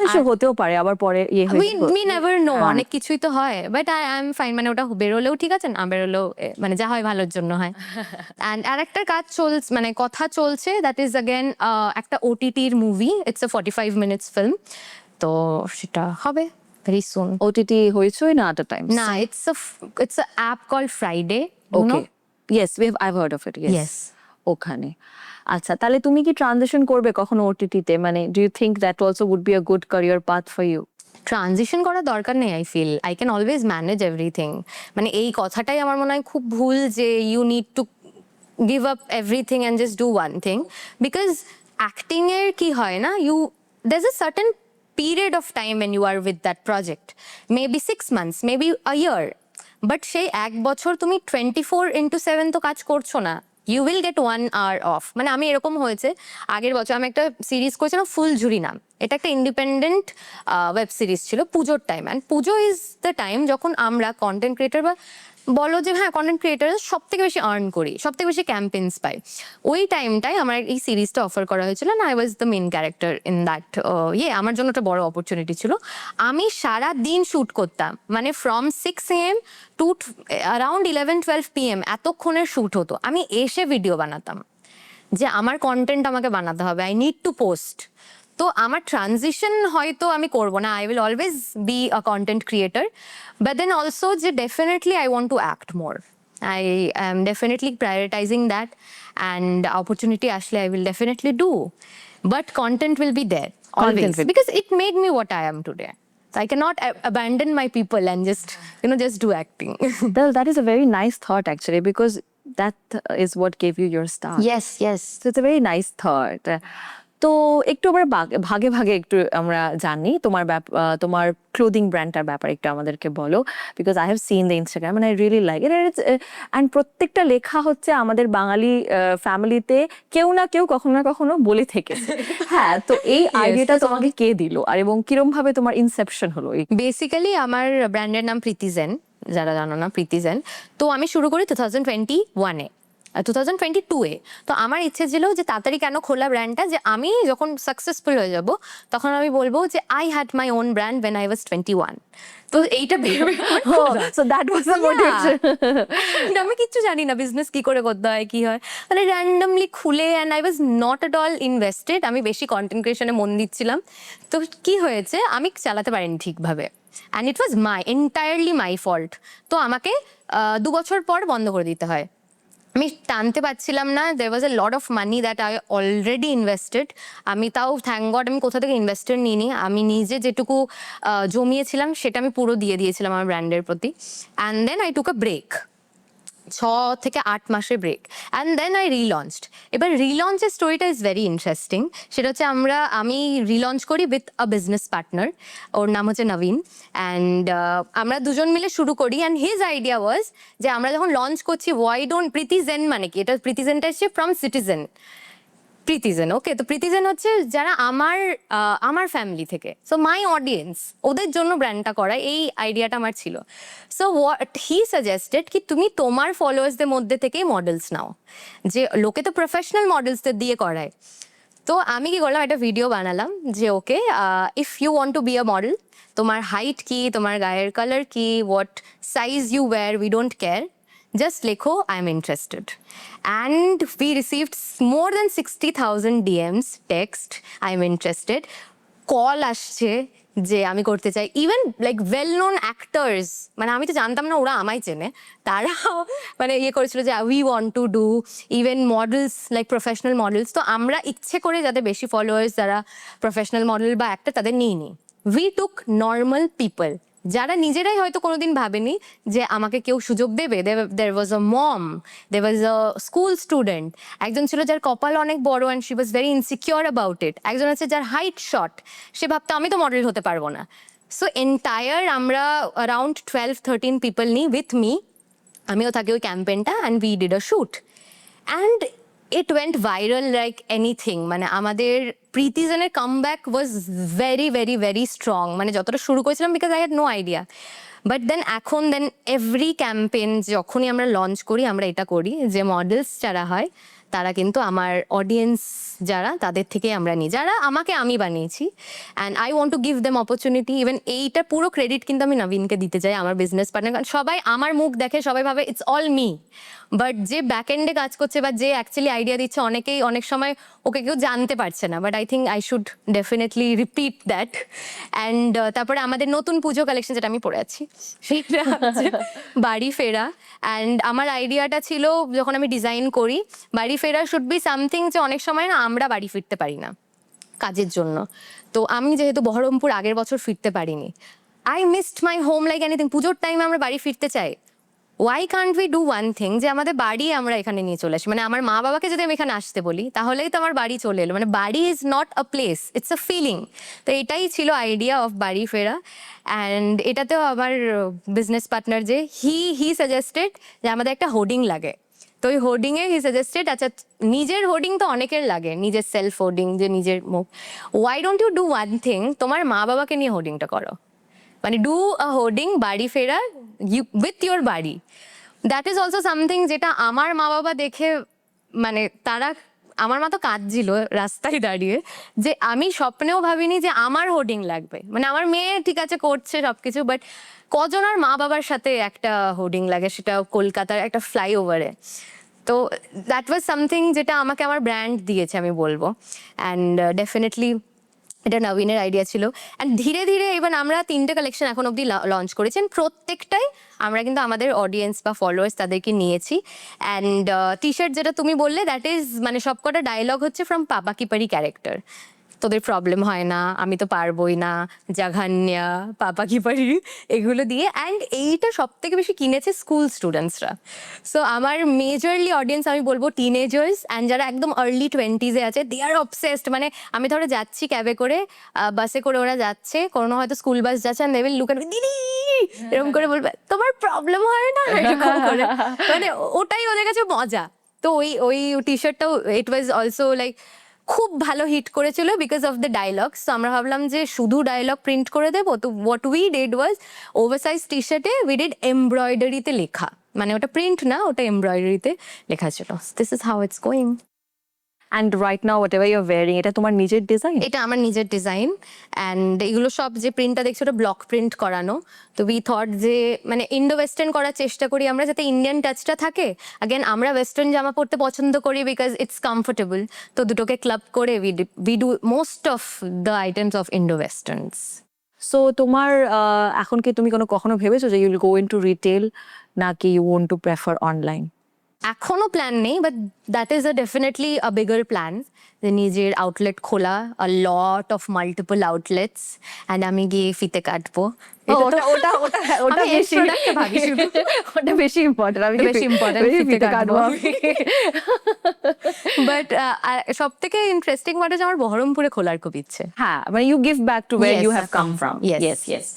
এসব হতেও পারে, আবার পরে ইয়ে হয়ে we never know, অনেক কিছুই তো হয়, বাট আই এম ফাইন, মানে ওটা বেরোলেও ঠিক আছে, না বেরোলেও মানে যা হয় ভালোর জন্য হয়। অ্যান্ড আরেকটা কাজ চলছে, মানে কথা চলছে, দ্যাট ইজ অ্যাগেন একটা ওটিটির movie, it's a 45 minutes film, তো সেটা হবে ভেরি সুন। ওটিটি হয়েছে না, আট টাইম? না, it's a app called Friday. Okay, yes, I've hard of it. Yes. ওখানে। আচ্ছা, তাহলে তুমি কি ট্রানজিশন করবে কখনো ওটিটিতে? মানে do you think that also would be a good career path for you? Transition করার দরকার নেই, I feel I can always manage everything. মানে এই কথাটাই আমার মনে হয় খুব ভুল, যে you need to give up everything and just do one thing, because acting এর কি হয় না, there's a certain period of time when you are with that project, maybe 6 months, maybe a year, but সেই এক বছর তুমি 24/7 তো কাজ করছো না, you will get 1 hour off. মানে আমি এরকম হয়েছে, আগের বছর আমি একটা সিরিজ করেছিলাম ফুলঝুরি নাম, এটা একটা ইন্ডিপেন্ডেন্ট ওয়েব সিরিজ ছিল পুজোর time, and Puja is the time যখন আমরা কন্টেন্ট ক্রিয়েটার, বা বলো যে হ্যাঁ কন্টেন্ট ক্রিয়েটার সব থেকে বেশি আর্ন করি, সব থেকে বেশি ক্যাম্পেইনস পাই। ওই টাইমটাই আমার এই সিরিজটা অফার করা হয়েছিল, না I was the main character in that, আমার জন্য একটা বড় অপরচুনিটি ছিল। আমি সারা দিন শ্যুট করতাম, মানে from 6 AM to around 11-12 PM এতক্ষণের শ্যুট হতো। আমি এসে ভিডিও বানাতাম, যে আমার কন্টেন্ট আমাকে বানাতে হবে, আই নিড টু পোস্ট। তো আমার ট্রানজিশন হয়তো আমি করবো না, I will always be a content creator, but then also যে definitely I want to act more. I am definitely prioritizing that, and opportunity আসলে I will definitely do. But content will be there always will- because it made me what I am today. So I cannot abandon my people and just do acting. Well, that is a very nice thought actually, because that is what gave you your start. Yes, yes. So it's a very nice thought. তো একটু আমরা ভাগে ভাগে একটু আমরা জানি তোমার clothing ব্র্যান্ডটার ব্যাপারে একটু আমাদেরকে বলো, because I have seen the Instagram and I really like it and প্রত্যেকটা লেখা হচ্ছে আমাদের বাঙালি ফ্যামিলিতে কেউ না কেউ কখনো না কখনো বলে থেকেছে। হ্যাঁ, তো এই আইডিয়াটা তোমাকে কে দিল আর এবং কিরম ভাবে তোমার ইনসেপশন হলো? বেসিক্যালি আমার ব্র্যান্ডের নাম প্রীতিজেন, যারা জানো না প্রীতিজেন। তো আমি শুরু করি 2021-এ, 2022-এ। তো আমার ইচ্ছে ছিল যে তাড়াতাড়ি কেন খোলা ব্র্যান্ডটা, যে আমি যখন সাকসেসফুল হয়ে যাব তখন আমি বলবো যে I had my own brand when I was 21। তো এইটা ভেবে so that was the motivation. আমি কিচ্ছু জানি না বিজনেস কি করে করতে হয় কি হয়, মানে র্যান্ডমলি খুলে, and I was not at all invested. আমি বেশি কন্টেন্ট ক্রিয়েশনে মন দিচ্ছিলাম। তো কি হয়েছে, আমি চালাতে পারিনি ঠিকভাবে, and it was entirely my fault. তো আমাকে 2 বছর পর বন্ধ করে দিতে হয়। আমি টানতে পারছিলাম না, there was a lot of money that I already invested. আমি তাও থ্যাংক গড আমি কোথা থেকে ইনভেস্টার নিইনি, আমি নিজে যেটুকু জমিয়েছিলাম সেটা আমি পুরো দিয়ে দিয়েছিলাম আমার ব্র্যান্ডের প্রতি। And then I took a break, 6 থেকে 8 মাসের ব্রেক, অ্যান্ড দেন আই রিলঞ্চড। এবার রিলঞ্চের স্টোরিটা ইজ ভেরি ইন্টারেস্টিং। সেটা হচ্ছে আমি রিলঞ্চ করি উইথ আ বিজনেস পার্টনার, ওর নাম হচ্ছে নবীন, অ্যান্ড আমরা দুজন মিলে শুরু করি। অ্যান্ড হিজ আইডিয়া ওয়াজ যে আমরা যখন লঞ্চ করছি ওয়াই ডোন্ট প্রীতিজেন, মানে কি এটা প্রীতিজেনটা হচ্ছে ফ্রম সিটিজেন, প্রীতিজেন। ওকে, তো প্রীতিজেন হচ্ছে যারা আমার ফ্যামিলি থেকে, সো মাই অডিয়েন্স, ওদের জন্য ব্র্যান্ডটা করা, এই আইডিয়াটা আমার ছিল। সো হোয়াট হি সাজেস্টেড কি তুমি তোমার ফলোয়ার্সদের মধ্যে থেকেই মডেলস নাও, যে লোকে তো প্রফেশনাল মডেলসদের দিয়ে করায়। তো আমি কি করলাম, একটা ভিডিও বানালাম যে okay if you want to be a model, তোমার হাইট কি, তোমার গায়ের কালার কি, what size you wear, we don't care, just লেখো I am interested. And we received more than 60,000 DMs, text I am interested, call আসছে যে আমি করতে চাই। Even like well known actors, মানে আমি তো জানতাম না ওরা আমায় চেনে, তারাও মানে ইয়ে করেছিল যে we want to do, even models like professional models. তো আমরা ইচ্ছে করে যাদের বেশি ফলোয়ার্স, যারা প্রফেশনাল মডেল বা অ্যাক্টার, তাদের নিইনি। উই টুক নর্মাল পিপল, যারা নিজেরাই হয়তো কোনোদিন ভাবেনি যে আমাকে কেউ সুযোগ দেবে। দের ওয়াজ আ মম, দের ওয়াজ আ স্কুল স্টুডেন্ট, একজন ছিল যার কপাল অনেক বড় and she was very insecure about it, একজন আছে যার হাইট শর্ট, সে ভাবতো আমি তো মডেল হতে পারবো না। সো এন্টায়ার আমরা অ্যারাউন্ড 12-13 পিপল নিই উইথ মি, আমিও থাকি ওই ক্যাম্পেনটা, and we did a shoot and it went viral like anything. মানে আমাদের প্রীতিজেনের comeback was very very very strong, মানে যতটা শুরু করেছিলাম, because I had no idea. But then এখন এভরি ক্যাম্পেন যখনই আমরা লঞ্চ করি, আমরা এটা করি যে মডেলস যারা হয় তারা কিন্তু আমার অডিয়েন্স যারা, তাদের থেকে আমরা নিই, যারা আমাকে আমি বানিয়েছি, and I want to give them opportunity. Even এইটা পুরো ক্রেডিট কিন্তু আমি নবীনকে দিতে চাই, আমার বিজনেস পার্টনার। কারণ সবাই আমার মুখ দেখে, সবাই ভাবে ইটস অল মি, বাট যে ব্যাক এন্ডে কাজ করছে বা যে অ্যাকচুয়ালি আইডিয়া দিচ্ছে, অনেকেই অনেক সময় ওকে কেউ জানতে পারছে না। But I think I should definitely repeat that. And তারপরে আমাদের নতুন পুজো কালেকশন যেটা আমি পরে আছি, সেটা হচ্ছে বাড়ি ফেরা। অ্যান্ড আমার আইডিয়াটা ছিল যখন আমি ডিজাইন করি, বাড়ি ফেরা শুড বি সামথিং, যে অনেক সময় না আমরা বাড়ি ফিরতে পারি না কাজের জন্য। তো আমি যেহেতু বহরমপুর আগের বছর ফিরতে পারিনি, I missed my home like anything. পুজোর টাইমে আমরা বাড়ি ফিরতে চাই, Y Kant we do one thing, যে আমাদের বাড়ি আমরা এখানে নিয়ে চলে আসি। মানে আমার মা বাবাকে যদি আমি এখানে আসতে বলি, তাহলেই তো আমার বাড়ি চলে এলো। মানে বাড়ি is not a place, it's a feeling. তো এটাই ছিল আইডিয়া অফ বাড়ি ফেরা। অ্যান্ড এটাতেও আমার বিজনেস পার্টনার যে হি সাজেস্টেড যে আমাদের একটা হোর্ডিং লাগে। তো ওই হোর্ডিংয়ে হি সাজেস্টেড, আচ্ছা নিজের হোর্ডিং তো অনেকের লাগে, নিজের সেলফ হোর্ডিং, যে নিজের মুখ, why don't you do one thing, তোমার মা বাবাকে নিয়ে হোর্ডিংটা করো। মানে ডু আ হোর্ডিং বাড়ি ফেরা উইথ ইউর বাড়ি। দ্যাট ইজ অলসো সামথিং যেটা আমার মা বাবা দেখে, মানে তারা, আমার মা তো কাঁদছিল রাস্তায় দাঁড়িয়ে, যে আমি স্বপ্নেও ভাবিনি যে আমার হোর্ডিং লাগবে। মানে আমার মেয়ে ঠিক আছে করছে সবকিছু, বাট কজন আর মা বাবার সাথে একটা হোর্ডিং লাগে, সেটা কলকাতার একটা ফ্লাইওভারে। তো দ্যাট ওয়াজ সামথিং যেটা আমাকে আমার ব্র্যান্ড দিয়েছে আমি বলবো। অ্যান্ড ডেফিনেটলি এটা নবীনের আইডিয়া ছিল অ্যান্ড ধীরে ধীরে ইভেন আমরা 3টে কালেকশন এখন অবধি লঞ্চ করেছি and প্রত্যেকটাই আমরা কিন্তু আমাদের অডিয়েন্স বা ফলোয়ার্স তাদেরকে নিয়েছি অ্যান্ড টি শার্ট যেটা তুমি বললে দ্যাট ইজ মানে সবকটা ডায়লগ হচ্ছে ফ্রম পাপা কিপারি ক্যারেক্টার। তোদের প্রবলেম হয় না, আমি তো পারবোই না, জাঘান্যা, পাপা কি পারি, এগুলো দিয়ে। অ্যান্ড এইটা সব থেকে বেশি কিনেছে স্কুল স্টুডেন্টসরা। সো আমার মেজরলি অডিয়েন্স আমি বলবো টিনেজার্স অ্যান্ড যারা একদম আর্লি 20s-এ আছে, দে আর অবসেসড। মানে আমি ধরো যাচ্ছি ক্যাবে করে, বাসে করে ওরা যাচ্ছে, কোনো হয়তো স্কুল বাস যাচ্ছে, they will look at me, দিদি এরকম করে বলবে তোমার প্রবলেম হয় না, এরকম করে। মানে ওটাই ওদের কাছে মজা। তো ওই ওই টি শার্টটাও ইট ওয়াজ অলসো লাইক খুব ভালো হিট করেছিল বিকজ অফ দ্য ডায়লগস। তো আমরা ভাবলাম যে শুধু ডায়লগ প্রিন্ট করে দেবো, তো what we did was oversize T শার্টে উই ডিড এমব্রয়ডারিতে লেখা, মানে ওটা প্রিন্ট না, ওটা এমব্রয়ডারিতে লেখা ছিল। This is how it's going. And right now whatever you are wearing, এটা তোমার নিজের ডিজাইন? এটা আমার নিজের ডিজাইন অ্যান্ড এগুলো সব যে প্রিন্টটা দেখছি ওটা ব্লক প্রিন্ট করানো। তো উই থট যে মানে ইন্ডো ওয়েস্টার্ন করার চেষ্টা করি আমরা, যাতে ইন্ডিয়ান টাচটা থাকে। আগেন আমরা ওয়েস্টার্ন জামা পরতে পছন্দ করি বিকজ ইটস কমফোর্টেবল। তো দুটোকে ক্লাব করে we do most of the items of Indo westerns. So তোমার এখন কি তুমি কখনো ভেবেছো যে you will go into retail, নাকি you want to prefer online? এখনো প্ল্যান নেই, but that is definitely a bigger plan, যে নিজের আউটলেট খোলা, a lot of multiple outlets, and আমি গিয়ে ফিতে কাটবো। ওটা আমি end বেশি product এ ভাবি শুধু। ওটা বেশি ইম্পর্টেন্ট। আমি বেশি important, বেশি ফিতে ফিতে কাটবো কাটবো আমি। বাট সব থেকে ইন্টারেস্টিং ব্যাপার যে আমার বহরমপুরে খোলার খুব ইচ্ছে। হ্যাঁ, মানে you give back to where Yes, you have I come come from. from. Yes. Yes yes.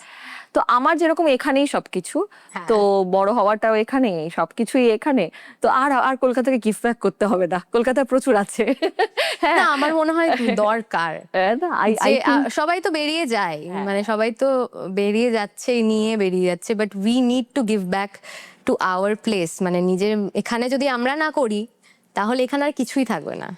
তো আমার যেরকম এখানেই সবকিছু, হ্যাঁ। তো বড় হওয়াটাও এখানে, সবকিছুই এখানে, তো আর আর কলকাতাকে গিফট ব্যাক করতে হবে না, কলকাতায় প্রচুর আছে। হ্যাঁ, না, আমার মনে হয় দরকার। যে সবাই তো বেরিয়ে যায়, মানে সবাই তো বেরিয়ে যাচ্ছে, নিয়ে বেরিয়ে যাচ্ছে, but we need to give back to our place. মানে নিজের এখানে যদি আমরা না করি তাহলে এখানে আর কিছুই থাকবে না।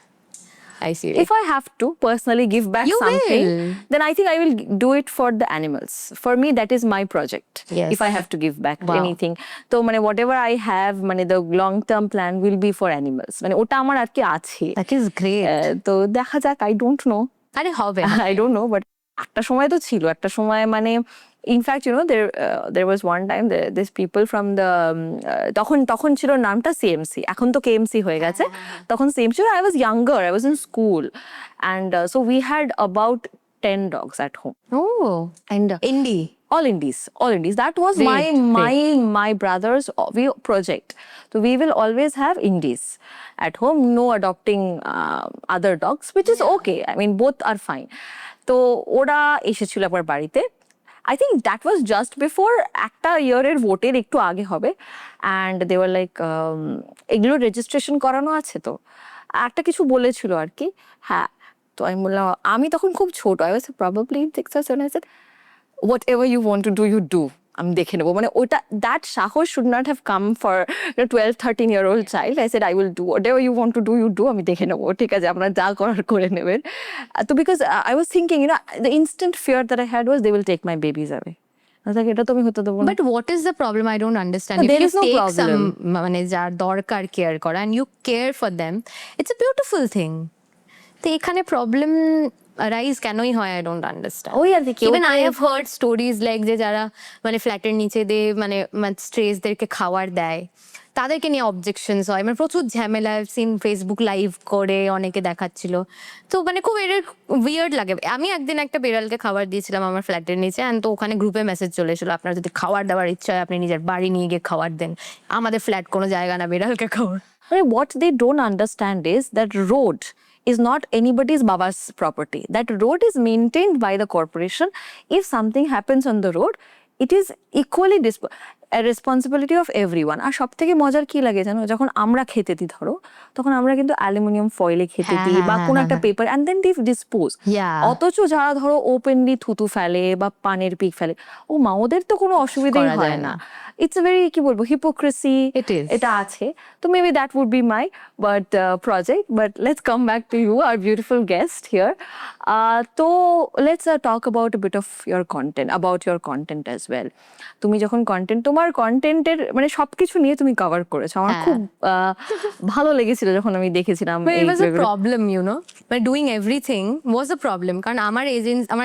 I see. If I have to personally give back You something, will. then I think I will do it for the animals. For me, that is my project. Yes. If I have to give back Wow. anything, so whatever I have, the long-term plan will be for animals. ওটা আমার আর কি আছে। That is great. তো দেখা যাক, I don't know. আরে হবে। I don't know, but একটা সময় তো ছিল, একটা সময় in fact, there was one time these people from the তখন ছিল নামটা CMC, এখন তো KMC হয়ে গেছে। তখন CMC, I was younger, I was in school, and so we had about 10 dogs at home, Oh, and indie. all indies. That was Great, my brother's project. So we will always have indies at home, no adopting other dogs, which is okay. I mean, both are fine. তো ওরা এসেছিল একবার বাড়িতে, I think that was just before একটা ইয়ারের ভোটের একটু আগে হবে, and they were like এগুলো রেজিস্ট্রেশন করানো আছে তো, একটা কিছু বলেছিল আর কি। হ্যাঁ, তো আমি বললাম, আমি তখন খুব ছোট, I was probably 6 or 7, I said whatever you want to do, you do. আমি দেখে নেবো, ওটা, that সাহস should not have come for a 12-13-year-old child. I said I will do whatever you want to do, you do. আমি দেখে নেবো, ঠিক আছে, আপনারা যা করার করে নেবেন। তো because I was thinking, the instant fear that I had was they will take my babies away. I was like, এটা তো আমি হতে দেবো না। But what is the problem? I don't understand. No, If there you is no take problem. মানে যার দরকার care করা and you care for them, it's a beautiful thing. তো এখানে প্রবলেম রাইজ কেনই হয়, I don't understand. ওই আর কি, Even I have heard stories like যে যারা মানে ফ্ল্যাটের নিচে মানে স্ট্রেসদেরকে খাবার দেয়, তাদেরকে নিয়ে অবজেকশনস হয়, মানে প্রচুর ঝামেলা। সিন ফেসবুক লাইভ করে অনেকে দেখাচ্ছিল, তো মানে খুব এর উইয়ার্ড লাগে। আমি একদিন একটা বেড়ালকে খাবার দিয়েছিলাম আমার ফ্ল্যাটের নিচে, অ্যান্ড তো ওখানে গ্রুপে মেসেজ চলে এসেছিল, আপনার যদি খাবার দেওয়ার ইচ্ছা হয় আপনি নিজের বাড়ি নিয়ে গিয়ে খাবার দেন, আমাদের ফ্ল্যাট কোনো জায়গা না বেড়ালকে খাওয়ার। What they don't understand is that road is not anybody's baba's property. That road is maintained by the corporation. If something happens on the road, it is equally a responsibility of everyone. আর সব থেকে মজার কি লাগে জানো, যখন আমরা খেতে দিই ধরো, তখন আমরা কিন্তু অ্যালুমিনিয়াম ফয়েলে খেতে দিই বা কোনো একটা paper, and then they dispose. অথচ যারা ধরো ওপেনলি থুতু ফেলে বা পানের পিক ফেলে, ও মা, ওদের তো কোনো অসুবিধাই করা হয় যায় না। না। It's a very, কি বলবো, hypocrisy. It is. এটা আছে। তো maybe that would be my project. But let's come back to you, our beautiful guest here. So let's talk about a bit of your content, about your content as well. তুমি যখন content, তোমার কন্টেন্টের মানে সবকিছু নিয়ে তুমি cover করেছো, আমার হ্যাঁ। খুব ভালো লেগেছিল যখন আমি দেখেছিলাম But এই it was a ব্যাপারে। problem, you know. But doing everything was a problem. কারণ আমার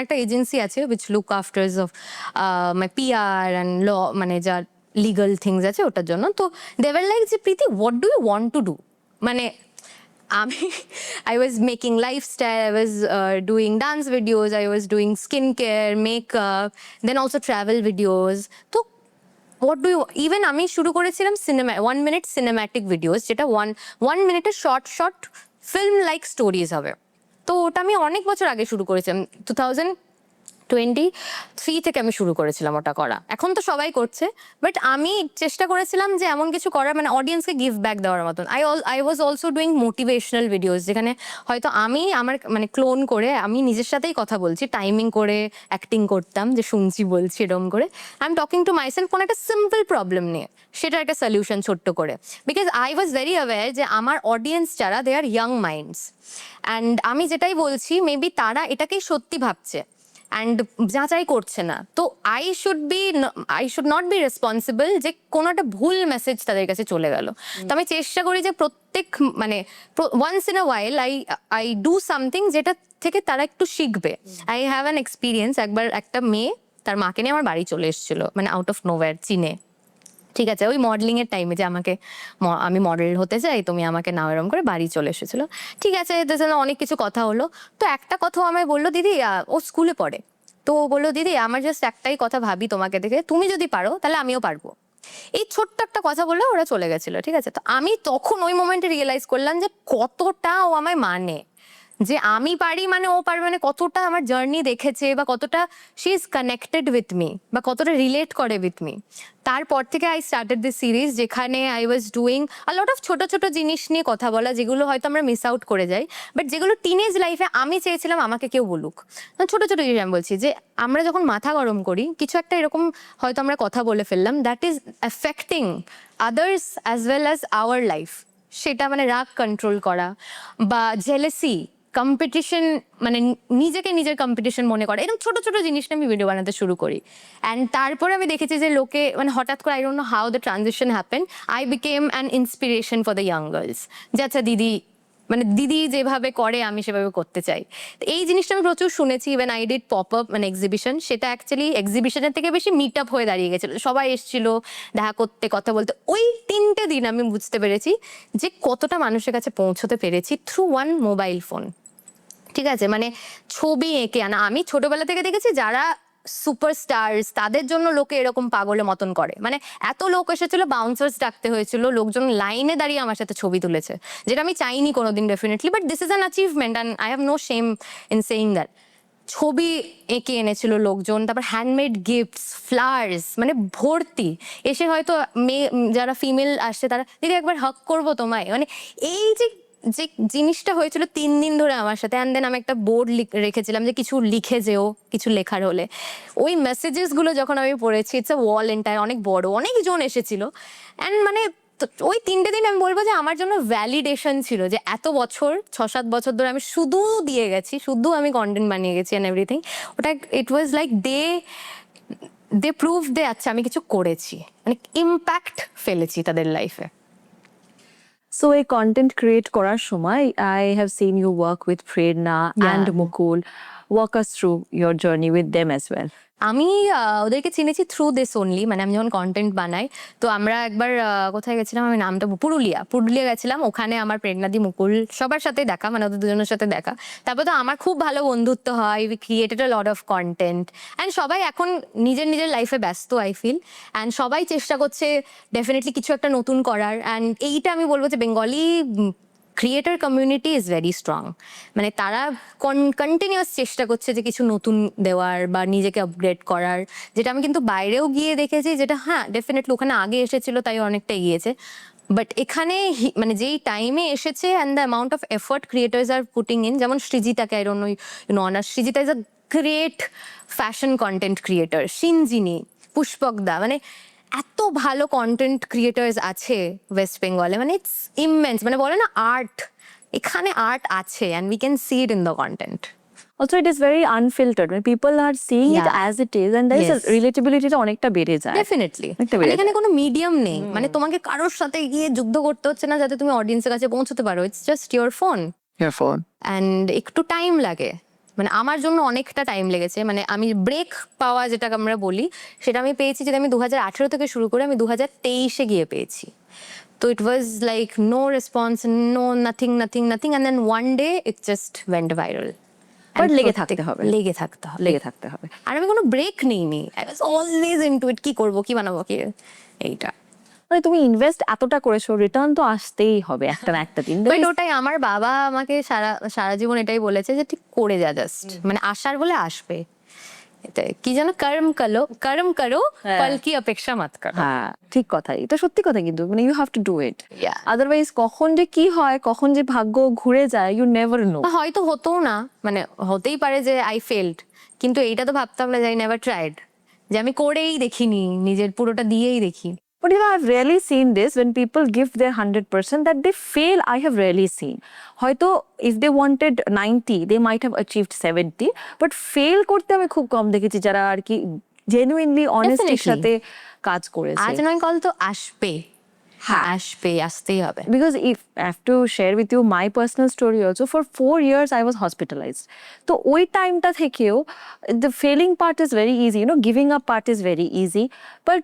একটা এজেন্সি আছে which look afters of my PR and law, মানে যা legal things আছে ওটার জন্য। তো they were like যে প্রীতি what do you want to do? মানে আমি I was making lifestyle, I was doing dance videos, I was doing skincare, makeup, then also travel videos. তো what do you even আমি শুরু করেছিলাম cinema 1 minute cinematic videos, যেটা one মিনিটের short film like stories হবে। তো ওটা আমি অনেক বছর আগে শুরু করেছিলাম, 2023 থেকে আমি শুরু করেছিলাম ওটা করা। এখন তো সবাই করছে, বাট আমি চেষ্টা করেছিলাম যে এমন কিছু করার মানে অডিয়েন্সকে গিভ ব্যাক দেওয়ার মতন। I was also doing motivational videos, যেখানে হয়তো আমি আমার মানে ক্লোন করে আমি নিজের সাথেই কথা বলছি, টাইমিং করে অ্যাক্টিং করতাম যে শুনছি বলছি এরকম করে। I am talking to myself কোনো একটা সিম্পল প্রবলেম নিয়ে, সেটা একটা সলিউশন ছোট্ট করে। Because I was very aware যে আমার অডিয়েন্স যারা দে আর ইয়াং মাইন্ডস, অ্যান্ড আমি যেটাই বলছি মেবি তারা এটাকেই সত্যি ভাবছে অ্যান্ড যাচাই করছে না। তো I should not be responsible যে কোনো একটা ভুল মেসেজ তাদের কাছে চলে গেল। তো আমি চেষ্টা করি যে প্রত্যেক মানে once in a while I do something যেটা থেকে তারা একটু শিখবে। আই হ্যাভ অ্যান এক্সপিরিয়েন্স, একবার একটা মেয়ে তার মাকে নিয়ে আমার বাড়ি চলে এসেছিল, মানে আউট অফ নোওয়্যার, চীনে। ঠিক আছে, ওই মডেলিং এর টাইমে যে আমি মডেল হতে চাই, তুমি আমাকে নাও, এরকম করে বাড়ি চলে এসেছিল। ঠিক আছে, এদের জন্য অনেক কিছু কথা হলো। তো একটা কথাও আমায় বললো, দিদি ও স্কুলে পড়ে, তো ও বললো দিদি আমার জাস্ট একটাই কথা ভাবি তোমাকে দেখে, তুমি যদি পারো তাহলে আমিও পারবো। এই ছোট্ট একটা কথা বললে ওরা চলে গেছিল। ঠিক আছে, তো আমি তখন ওই মোমেন্টে রিয়েলাইজ করলাম যে কতটা ও আমায় মানে, যে আমি পারি মানে ও পারবে, মানে কতটা আমার জার্নি দেখেছে বা কতটা she is connected with me বা কতটা রিলেট করে উইথ মি। তারপর থেকে আই স্টার্টেড দিস সিরিজ, যেখানে I was doing a lot of ছোট ছোট জিনিস নিয়ে কথা বলা, যেগুলো হয়তো আমরা মিস আউট করে যাই, বাট যেগুলো টিনেজ লাইফে আমি চেয়েছিলাম আমাকে কেউ বলুক। ছোট ছোট জিনিস আমি বলছি যে আমরা যখন মাথা গরম করি কিছু একটা এরকম হয়তো আমরা কথা বলে ফেললাম, that is affecting others as well as our life. সেটা মানে রাগ কন্ট্রোল করা বা জেলেসি, কম্পিটিশন, মানে নিজেকে নিজের কম্পিটিশন মনে করা, এরকম ছোট ছোট জিনিসটা আমি ভিডিও বানাতে শুরু করি। অ্যান্ড তারপরে আমি দেখেছি যে লোকে মানে হঠাৎ করে, I don't know how the transition happen, I became an inspiration for the young girls. যে আচ্ছা দিদি, মানে দিদি যেভাবে করে আমি সেভাবে করতে চাই। তো এই জিনিসটা আমি প্রচুর শুনেছি। Even I did pop up মানে এক্সিবিশন, সেটা অ্যাকচুয়ালি এক্সিবিশনের থেকে বেশি মিট আপ হয়ে দাঁড়িয়ে গেছিল। সবাই এসেছিল দেখা করতে, কথা বলতে। ওই 3টে দিন আমি বুঝতে পেরেছি যে কতটা মানুষের কাছে পৌঁছতে পেরেছি থ্রু ওয়ান মোবাইল ফোন। ঠিক আছে, মানে ছবি এঁকে আনা। আমি ছোটবেলা থেকে দেখেছি যারা সুপারস্টার্স তাদের জন্য লোকে এরকম পাগলের মতন করে, মানে এত লোক এসেছিল, বাউন্সার্স ডাকতে হয়েছিল, লোকজন লাইনে দাঁড়িয়ে আমার সাথে ছবি তুলেছে, যেটা আমি চাইনি কোনোদিন definitely, but this is an achievement and I have no shame in saying that. ছবি এঁকে এনেছিল লোকজন, তারপর হ্যান্ডমেড গিফটস, ফ্লাওয়ার্স, মানে ভর্তি। এসে হয়তো মেয়ে যারা ফিমেল আসছে তারা, দিদি একবার হাগ করবো তোমায়, মানে এই যে যে জিনিসটা হয়েছিল 3 দিন ধরে আমার সাথে। অ্যান্ড দেন আমি একটা বোর্ড রেখেছিলাম যে কিছু লিখে যেও, কিছু লেখার হলে। ওই মেসেজেস গুলো যখন আমি পড়েছি, ইটস আ ওয়াল এন্টায়ার, অনেক বড়, অনেকজন এসেছিল। অ্যান্ড মানে ওই 3টে দিন আমি বলবো যে আমার জন্য ভ্যালিডেশন ছিল, যে এত বছর 6-7 বছর ধরে আমি শুধু দিয়ে গেছি, শুধু আমি কন্টেন্ট বানিয়ে গেছি অ্যান্ড এভরিথিং। ওটা ইট ওয়াজ লাইক দে প্রুভ দে আচ্ছা আমি কিছু করেছি, মানে ইম্প্যাক্ট ফেলেছি তাদের লাইফে। সো এই কন্টেন্ট ক্রিয়েট করার সময় I have seen you work with Prerna and Mukul. Walk us through your journey with them as well. আমি ওদেরকে চিনেছি থ্রু দিস অনলি, মানে আমি যখন কন্টেন্ট বানাই। তো আমরা একবার কোথায় গেছিলাম, আমি নামটা পুরুলিয়া গেছিলাম। ওখানে আমার প্রেরণাদি, মুকুল সবার সাথে দেখা, মানে ওদের দুজনের সাথে দেখা। তারপর তো আমার খুব ভালো বন্ধুত্ব হয়, we created a lot of content. And সবাই এখন নিজের নিজের লাইফে ব্যস্ত, আই ফিল। অ্যান্ড সবাই চেষ্টা করছে ডেফিনেটলি কিছু একটা নতুন করার। অ্যান্ড এইটা আমি বলবো যে Bengali creator community is very strong, মানে তারা কন্টিনিউয়াস চেষ্টা করছে যে কিছু নতুন দেওয়ার বা নিজেকে আপগ্রেড করার, যেটা আমি কিন্তু বাইরেও গিয়ে দেখেছি, যেটা হ্যাঁ ডেফিনেটলি ওখানে আগে এসেছিল তাই অনেকটা এগিয়েছে। বাট এখানে মানে যেই টাইমে এসেছে and the amount of effort creators are putting in, যেমন সৃজিতাকে, I don't know you know honour, Srijita is a great fashion content creator, Sinjini, পুষ্পকদা, মানে এত ভালো কন্টেন্ট ক্রিয়েটার্স আছে ওয়েস্ট বেঙ্গলে, মানে ইটস ইমেন্স, মানে বলে না আর্ট, এখানে আর্ট আছে and we can see it in the content. Also it is very unfiltered মানে people are seeing it Yeah. As it is and there is Yes. রিলেটেবিলিটিটা অনেকটা বেড়ে যায়। ডেফিনেটলি অনেকটা বেড়ে এখানে যায়। কোনো মিডিয়াম নেই, মানে তোমাকে কারোর সাথে গিয়ে যুদ্ধ করতে হচ্ছে না যাতে তুমি অডিয়েন্সের কাছে পৌঁছতে পারো, it's just your phone. Your phone. And একটু টাইম লাগে, মানে আমার জন্য অনেকটা টাইম লেগেছে, মানে আমি ব্রেক পাওয়া যেটা আমরা বলি সেটা আমি পেয়েছি, যেটা আমি 2018 থেকে শুরু করে আমি 2023-এ গিয়ে পেয়েছি। তো it was like no response, no nothing nothing nothing, and then one day it just went viral. But লেগে থাকতে হবে। লেগে থাকতে হবে। লেগে থাকতে হবে। আর আমি কোনো ব্রেক নিইনি, আই ওয়াজ অলওয়েজ ইনটু ইট, কি করবো কি বানাবো কি এইটা। মানে তুমি ইনভেস্ট এতটা করেছো, রিটার্ন তো আসতেই হবে একটা না একটা দিন। বাট ওটাই আমার বাবা আমাকে সারা সারা জীবন এটাই বলেছে যে তুই করে যা, জাস্ট মানে আসার বলে আসবে। এটাই কি যেন, কর্ম করো হ্যাঁ। ফল কি অপেক্ষা মত করো। হ্যাঁ ঠিক কথা, এটা সত্যি কথা, কিন্তু মানে you have to do it, Yeah. Otherwise কখন যে কি হয়, কখন যে ভাগ্য ঘুরে যায়, ইউ নেভার নো। বা হয়তো হতো না, মানে হতেই পারে যে আই ফেলড, কিন্তু এইটা তো ভাবতাম না যে আই নেভার ট্রাইড, যে আমি করেই দেখিনি, নিজের পুরোটা দিয়েই দেখি। But you know, I've rarely seen this when people give their 100% that they fail. I have rarely seen. হয়তো if they wanted 90, they might have achieved 70, but fail করতে আমি খুব কম দেখেছি যারা আর কি genuinely honesty Definitely. সাথে কাজ করেছে। আজ নয় কাল তো আসবে, হ্যাঁ। আসবে, আসতেই হবে। Because if I have to share with you my personal story also, for 4 years I was hospitalized. তো ওই টাইমটা থেকেও the failing part is very easy, you know, giving up part is very easy. But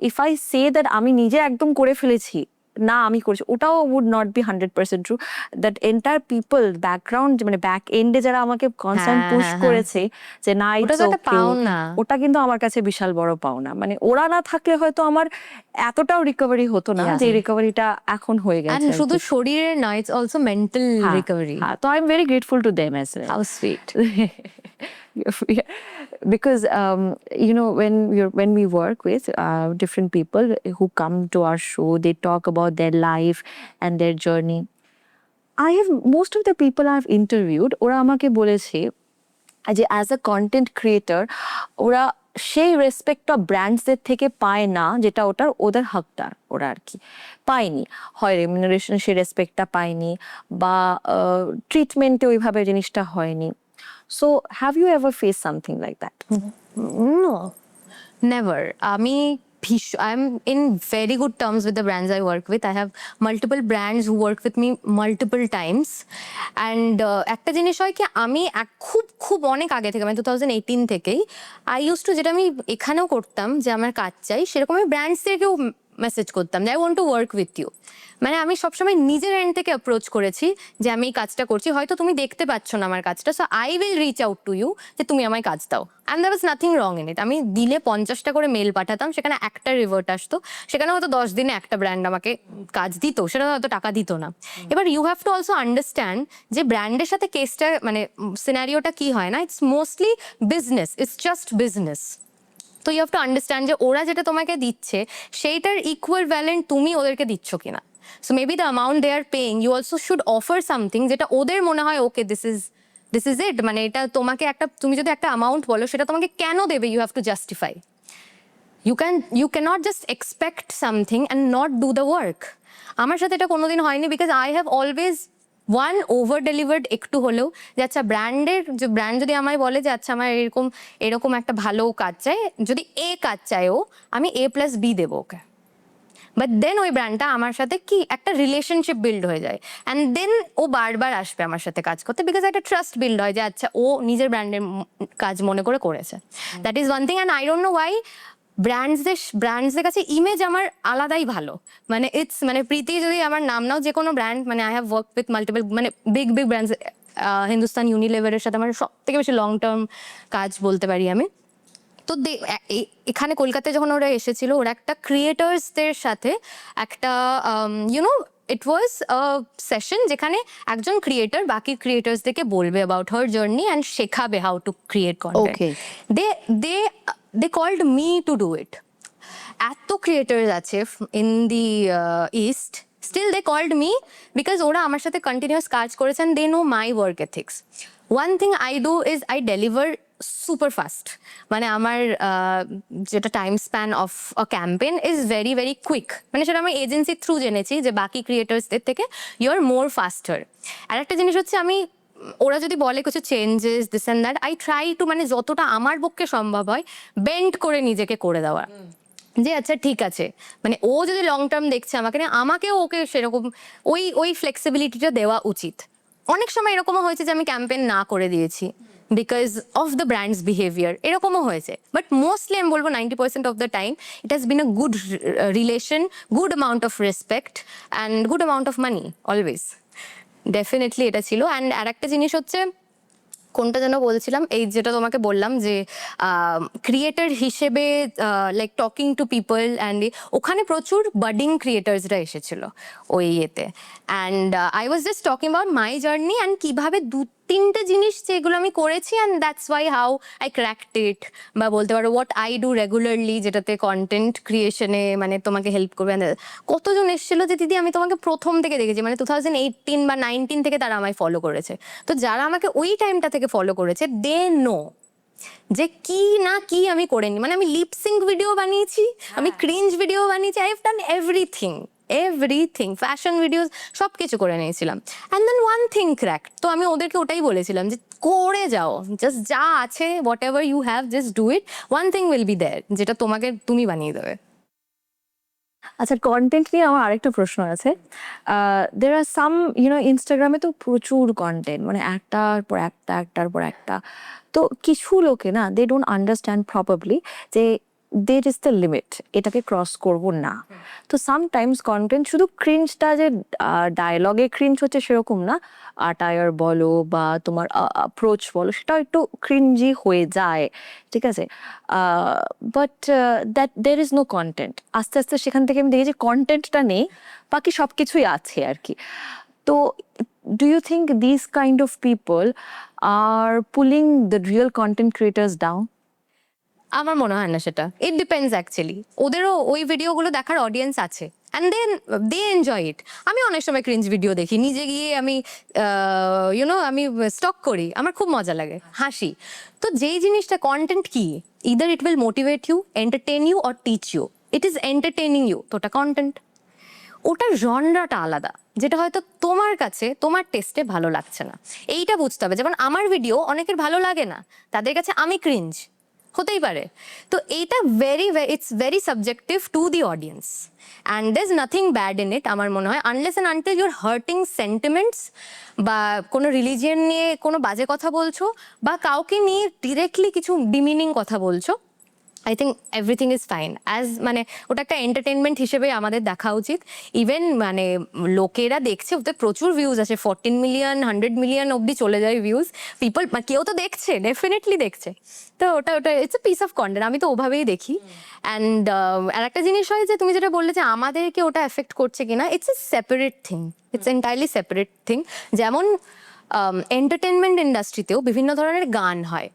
if I say that আমি নিজে একদম করে ফেলেছি, না আমি করেছি, ওটাও would not be 100% true. That entire people background মানে ব্যাক এন্ডে যারা আমাকে কনস্ট্যান্ট হ্যাঁ, পুশ হ্যাঁ, করেছে যে না ওটা it's তো একটা okay, পাওনা। ওটা কিন্তু আমার কাছে বিশাল বড় পাওনা। মানে ওরা না থাকলে হয়তো আমার এতটাও রিকভারি হতো না, Yeah. যে রিকভারিটা এখন হয়ে And গেছে আর শুধু কি। শরীরের না, ইটস অলসো মেন্টাল হ্যাঁ, রিকভারি। হ্যাঁ, তো I am very grateful to them as well. How sweet. Because you know, when we work with different people who come to our show, they talk about their life and their journey. I have most of the people I've interviewed, ওরা আমাকে বলেছে যে as a content creator ওরা সেই রেসপেক্টটা ব্র্যান্ডসদের থেকে পায় না যেটা ওদের হকদার, ওরা আর কি পায়নি, হয় রেমিনারেশন সেই রেসপেক্টটা পায়নি, বা ট্রিটমেন্টে ওইভাবে জিনিসটা হয়নি। So have you ever face something like that? No, never. I'm in very good terms with the brands I work with. I have multiple brands who work with me multiple times. And একটা জিনিস হয় কি, আমি খুব খুব অনেক আগে থেকে, মানে 2018 থেকেই আই ইউজ টু, যেটা আমি এখানেও করতাম, যে আমার কাজ চাই, সেরকম আমি ব্র্যান্ডসদেরকেও মেসেজ করতাম যে I want to work with you. মানে আমি সবসময় নিজের এন্ড থেকে অ্যাপ্রোচ করেছি যে আমি এই কাজটা করছি, হয়তো তুমি দেখতে পাচ্ছ না আমার কাজটা, so I will reach out to you যে তুমি আমায় কাজ দাও। And there was nothing wrong in it. আমি দিলে 50টা করে মেল পাঠাতাম, সেখানে একটা রিভার্ট আসতো, সেখানে হয়তো 10 দিনে একটা ব্র্যান্ড আমাকে কাজ দিত, সেটা হয়তো টাকা দিত না। এবার you have to also understand যে ব্র্যান্ডের সাথে কেসটা, মানে সিনারিওটা কি হয় না, it's mostly business, it's just business. তো ইউ হ্যাভ টু আন্ডারস্ট্যান্ড যে ওরা যেটা তোমাকে দিচ্ছে সেইটার ইকুয়াল ভ্যালেন্ট তুমি ওদেরকে দিচ্ছ কিনা। So maybe the amount they are paying, you also should offer something যেটা ওদের মনে হয় ওকে দিস ইজ ইট, মানে এটা তোমাকে একটা, তুমি যদি একটা অ্যামাউন্ট বলো সেটা তোমাকে কেন দেবে, you have to justify. You cannot just expect something and not do the work. আমার সাথে এটা কোনোদিন হয়নি, because I have always over delivered একটু হলেও, যে আচ্ছা ব্র্যান্ড যদি আমায় বলে যে আচ্ছা আমার এরকম একটা ভালো কাজ চাই, যদি এ কাজ চাইও আমি A+B দেবো ওকে, বাট দেন ওই ব্র্যান্ডটা আমার সাথে কি একটা রিলেশনশিপ বিল্ড হয়ে যায়, অ্যান্ড দেন ও বারবার আসবে আমার সাথে কাজ করতে, বিকজ একটা ট্রাস্ট বিল্ড হয় যে আচ্ছা ও নিজের ব্র্যান্ডের কাজ মনে করে করেছে। That is one thing. And I don't know why ব্র্যান্ডসদের কাছে ইমেজ আমার আলাদাই ভালো, মানে মানে প্রীতি যদি আমার নাম নাও, যে কোনো ব্র্যান্ড, মানে I have work with multiple, মানে বিগ ব্র্যান্ডস, হিন্দুস্তান ইউনিলিভারের সাথে আমার সব থেকে বেশি লং টার্ম কাজ বলতে পারি আমি। তো এখানে কলকাতায় যখন ওরা এসেছিল, ওরা একটা ক্রিয়েটার্সদের সাথে একটা ইউনো ইট ওয়াজ সেশন যেখানে একজন ক্রিয়েটার বাকি ক্রিয়েটার্সদেরকে বলবে অ্যাবাউট হার জার্নি অ্যান্ড শেখাবে how to create content. Okay. They called me to do it. এত ক্রিয়েটার্স আছে in the east, still they called me, because ওরা আমার সাথে কন্টিনিউয়াস কাজ করেছেন, they know my work ethics. One thing I do is I deliver super fast, মানে আমার যেটা time span of a campaign is very very quick, মানে সেটা আমি এজেন্সির থ্রু জেনেছি যে বাকি ক্রিয়েটার্সদের থেকে ইউ আর মোর ফাস্টার। আর একটা জিনিস হচ্ছে, আমি ওরা যদি বলে কিছু changes this and that, I try to মানে যতটা আমার পক্ষে সম্ভব হয় বেন্ড করে নিজেকে করে দেওয়া, যে আচ্ছা ঠিক আছে, মানে ও যদি লং টার্ম দেখছে আমাকে না, আমাকেও ওকে সেরকম ওই ওই ফ্লেক্সিবিলিটিটা দেওয়া উচিত। অনেক সময় এরকমও হয়েছে যে আমি ক্যাম্পেন না করে দিয়েছি because of the brands behaviour, এরকমও হয়েছে। বাট মোস্টলি আমি বলবো 90% of the time it has been a good relation, good amount of respect and good amount of money always. Definitely এটা ছিল। অ্যান্ড আর একটা জিনিস হচ্ছে, কোনটা যেন বলছিলাম, এই যেটা তোমাকে বললাম যে ক্রিয়েটার হিসেবে like talking to people, and ওখানে প্রচুর বাডিং ক্রিয়েটার্সরা এসেছিল ওই ইয়েতে। And I was just talking about my journey and কীভাবে 2-3টে জিনিস যেগুলো আমি করেছি, and that's why how I cracked it, বা বলতে পারো হোয়াট আই ডু রেগুলারলি, যেটাতে কন্টেন্ট ক্রিয়েশনে মানে তোমাকে হেল্প করবে। And কতজন এসেছিল যে দিদি আমি তোমাকে প্রথম থেকে দেখেছি, মানে 2018 বা 19 থেকে তারা আমায় ফলো করেছে। তো যারা আমাকে ওই টাইমটা থেকে ফলো করেছে দে নো যে কি না কি আমি করিনি, মানে আমি লিপসিঙ্ক ভিডিও বানিয়েছি, আমি ক্রিঞ্জ ভিডিও বানিয়েছি, I have done everything, fashion videos সব কিছু করে নিয়েছিলাম। And then one thing crack, তো আমি ওদেরকে ওটাই বলেছিলাম যে করে যাও, জাস্ট যা আছে whatever you have just do it, one thing will be there, যেটা তোমাকে তুমি বানিয়ে দেবে। আচ্ছা, কন্টেন্ট নিয়ে আমার আরেকটা প্রশ্ন আছে। দের আর সাম ইনস্টাগ্রামে তো প্রচুর কন্টেন্ট, মানে একটার পর একটা একটার পর একটা। তো কিছু লোকে না, দে ডোন্ট আন্ডারস্ট্যান্ড প্রপারলি যে দের ইজ দ্য লিমিট, এটাকে ক্রস করব না। তো সামটাইমস কন্টেন্ট শুধু ক্রিঞ্জটা যে ডায়লগে ক্রিঞ্জ হচ্ছে সেরকম না, আটায়ার বলো বা তোমার অ্যাপ্রোচ বলো, সেটাও একটু ক্রিঞ্জি হয়ে যায়, ঠিক আছে? But that there is no content. আস্তে আস্তে সেখান থেকে আমি দেখি যে কন্টেন্টটা নেই, বাকি সব কিছুই আছে আর কি। তো do you think this kind of people are pulling the real content creators down? আমার মনে হয় না সেটা, ইট ডিপেন্ডস অ্যাকচুয়ালি। ওদেরও ওই ভিডিওগুলো দেখার অডিয়েন্স আছে and then they enjoy it. আমি অনেক সময় ক্রিঞ্জ ভিডিও দেখি, নিজে গিয়ে আমি আমি স্টক করি, আমার খুব মজা লাগে, হাসি। তো যেই জিনিসটা কন্টেন্ট কি, either it will motivate you, entertain you or teach you. It is entertaining you, তো ওটা কন্টেন্ট। ওটার জনরাটা আলাদা, যেটা হয়তো তোমার কাছে তোমার টেস্টে ভালো লাগছে না, এইটা বুঝতে হবে। যেমন আমার ভিডিও অনেকের ভালো লাগে না, তাদের কাছে আমি ক্রিঞ্জ, হতেই পারে। তো এইটা it's very subjective to the audience and there is nothing bad in it আমার মনে হয়, unless and until your hurting sentiments, বা কোনো রিলিজিয়ন নিয়ে কোনো বাজে কথা বলছো, বা কাউকে নিয়ে ডিরেক্টলি কিছু ডিমিনিং কথা বলছো। I think everything is fine মানে ওটা একটা এন্টারটেনমেন্ট হিসেবে আমাদের দেখা উচিত। ইভেন মানে লোকেরা দেখছে, ওতে প্রচুর ভিউজ আছে, 14 মিলিয়ন 100 মিলিয়ন অব্দি চলে যায় ভিউজ। পিপল কেউ তো দেখছে, ডেফিনেটলি দেখছে। তো ওটা it's a piece of content, আমি তো ওভাবেই দেখি। অ্যান্ড আর একটা জিনিস হয় যে তুমি যেটা বললে যে আমাদেরকে ওটা এফেক্ট করছে কিনা, it's a separate thing, it's entirely separate thing. যেমন এন্টারটেনমেন্ট ইন্ডাস্ট্রিতেও বিভিন্ন ধরনের গান হয়,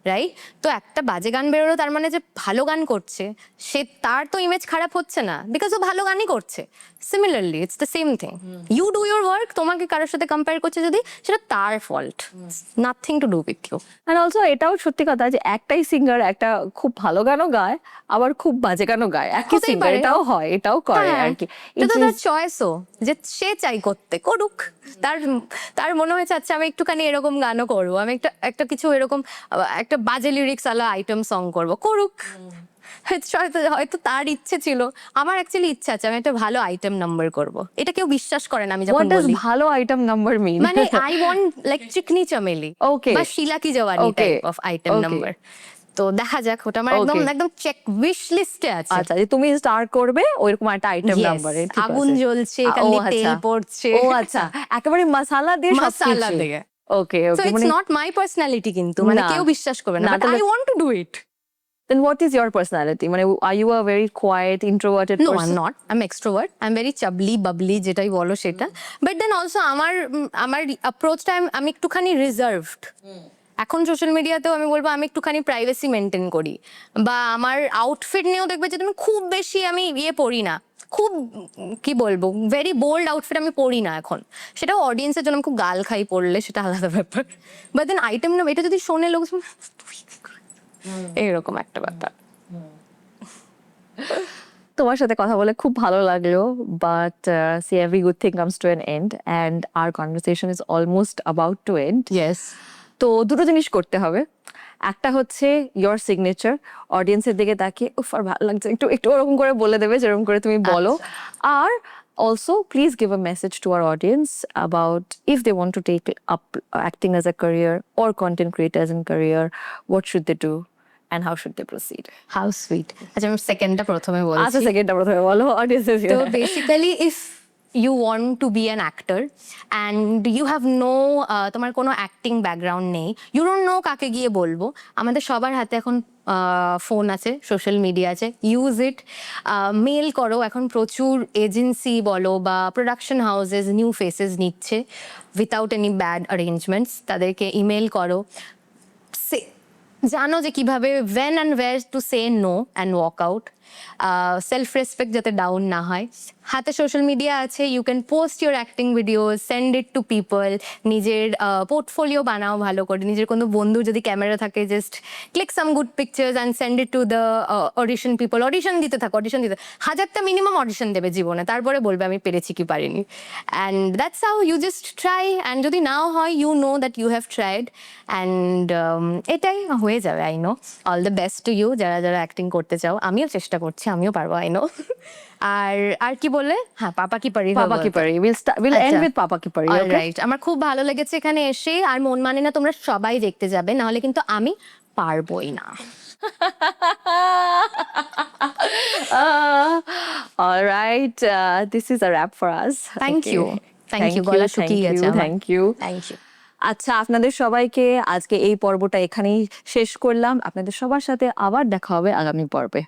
রাইট? তো একটা বাজে গান বেরোলো তার মানে যে ভালো গান করছে, সে তার তো ইমেজ খারাপ হচ্ছে না, বিকজ ও ভালো গানই করছে। Similarly it's the same thing, you do your work, তোমাকে কারোর সাথে কম্পেয়ার করছে যদি, সেটা তার fault, nothing to do with you. আর অলসো এটাও সত্যি কথা যে একটাই সিঙ্গার একটা খুব ভালো গানও গায়, আবার খুব বাজে গানও গায়, একই হতেই সিঙ্গার, পারে। এটাও হয়, এটাও করে আর কি। এটা তো তার চয়েসও, যে সে চাই করতে করুক। তার তার মনে হয়েছে আচ্ছা আমি একটুখানি এরকম গানও করবো, আমি একটা একটা কিছু এরকম একটা বাজে লিরিক্স আলা আইটেম সং করবো, করুক। হয়তো তার ইচ্ছে ছিল, আমার অ্যাকচুয়ালি ইচ্ছা আছে আমি একটা ভালো আইটেম নাম্বার করব। এটা কেউ বিশ্বাস করে না আমি যখন হোয়াট ডাজ বলি, ভালো আইটেম নাম্বার মিন? মানে I want like Chikni Chameli Okay. বা শিলা কি জওয়ানি Okay. Type of item Okay. Number. তো দেখা যাক, ওটা আমার একদম Okay. একদম চেক উইশ লিস্টে আছে। আচ্ছা, যে তুমি স্টার করবে ওইরকম একটা আইটেম Yes, নাম্বারে, আগুন জ্বলছে, এখান দিয়ে তেল পড়ছে। ও আচ্ছা, একেবারে মশালা দিয়ে মশালা সবকিছু। দিয়ে। ওকে So ওকে, it's মানে not my personality কিন্তু, মানে না। কেউ বিশ্বাস করবে না, না, but তাহলে- I want to do it. then what is your personality? মানে are you a very quiet introverted No, person? I'm not. I'm extrovert. I'm very chubbly, bubbly, যেটাই বলো সেটা। But then also আমার অ্যাপ্রোচটা আমি একটুখানি রিজার্ভড। এখন social মিডিয়াতেও আমি বলবো আমি একটুখানি প্রাইভেসি মেনটেন করি, বা আমার আউটফিট নিয়েও দেখবে যে তুমি খুব বেশি আমি পরি না, খুব কি বলবো ভেরি বোল্ড আউটফিট আমি পরি না এখন। সেটাও অডিয়েন্সের জন্য আমি খুব গাল খাই পড়লে, সেটা আলাদা ব্যাপার। বাট দেন আইটেম না, এটা যদি শোনে লোক, এইরকম একটা ব্যাপার। তো তোমার সাথে কথা বলে খুব ভালো লাগলো, but see every good thing comes to an end and our conversation is almost about to end. Yes, তো দুটো জিনিস করতে হবে। একটা হচ্ছে ইয়োর সিগনেচার, অডিয়েন্সের দিকে তাকিয়ে উফ আর ভালো লাগছে, একটু একটু ওরকম করে বলে দেবে যেরকম করে তুমি বলো। আর also please give a message to our audience about if they want to take up acting as a career or content creators in career, what should they do and how should they proceed? How sweet. আচ্ছা আমি সেকেন্ডটা প্রথমে আচ্ছা, বলছি। সেকেন্ডটা প্রথমে বলো অডিয়েন্সের। So basically, if you want to be an actor and you have no তোমার কোনো অ্যাক্টিং ব্যাকগ্রাউন্ড নেই, you don't know কাকে গিয়ে বলবো, আমাদের সবার হাতে এখন ফোন আছে, সোশ্যাল মিডিয়া আছে, ইউজ ইট। মেল করো, এখন প্রচুর এজেন্সি বলো বা প্রোডাকশন হাউসেস নিউ ফেসেস নিচ্ছে উইথাউট এনি ব্যাড অ্যারেঞ্জমেন্টস, তাদেরকে ইমেল করো। জানো যে কিভাবে when and where to say no and walk out, self respect যাতে ডাউন না হয়। হাতে সোশ্যাল মিডিয়া আছে, you can post your acting video, send it to people, নিজের পোর্টফোলিও বানাও ভালো করে। নিজের কোনো বন্ধু যদি ক্যামেরা থাকে, just click some good pictures and send it to the audition people. Audition দিতে থাকো, অডিশন দিতে, 1000টা মিনিমাম অডিশন দেবে জীবনে, তারপরে বলবে আমি পেরেছি কি পারিনি। And that's how you just try, and যদি নাও হয় you know that you have tried, and এটাই হয়ে যাবে। I know, all the best to you যারা যারা অ্যাক্টিং করতে চাও। আমিও চেষ্টা করছি, আমিও পারবো, আই নো। আর কি বলে, হ্যাঁ পাপা কি পারি, পাপা কি পারি, we'll end with পাপা কি পারি, okay? রাইট। আমার খুব ভালো লেগেছে এখানে এসে, আর মন মানে না তোমরা সবাই দেখতে যাবে, নাহলে কিন্তু আমি পারবোই না। All right, this is a wrap for us. Thank Okay. you. Thank you, গলা শুকিয়ে গেছে আমার। Thank you. Thank you. আচ্ছা, আপনাদের সবাইকে আজকে এই পর্বটা এখানেই শেষ করলাম। আপনাদের সবার সাথে আবার দেখা হবে আগামী পর্বে।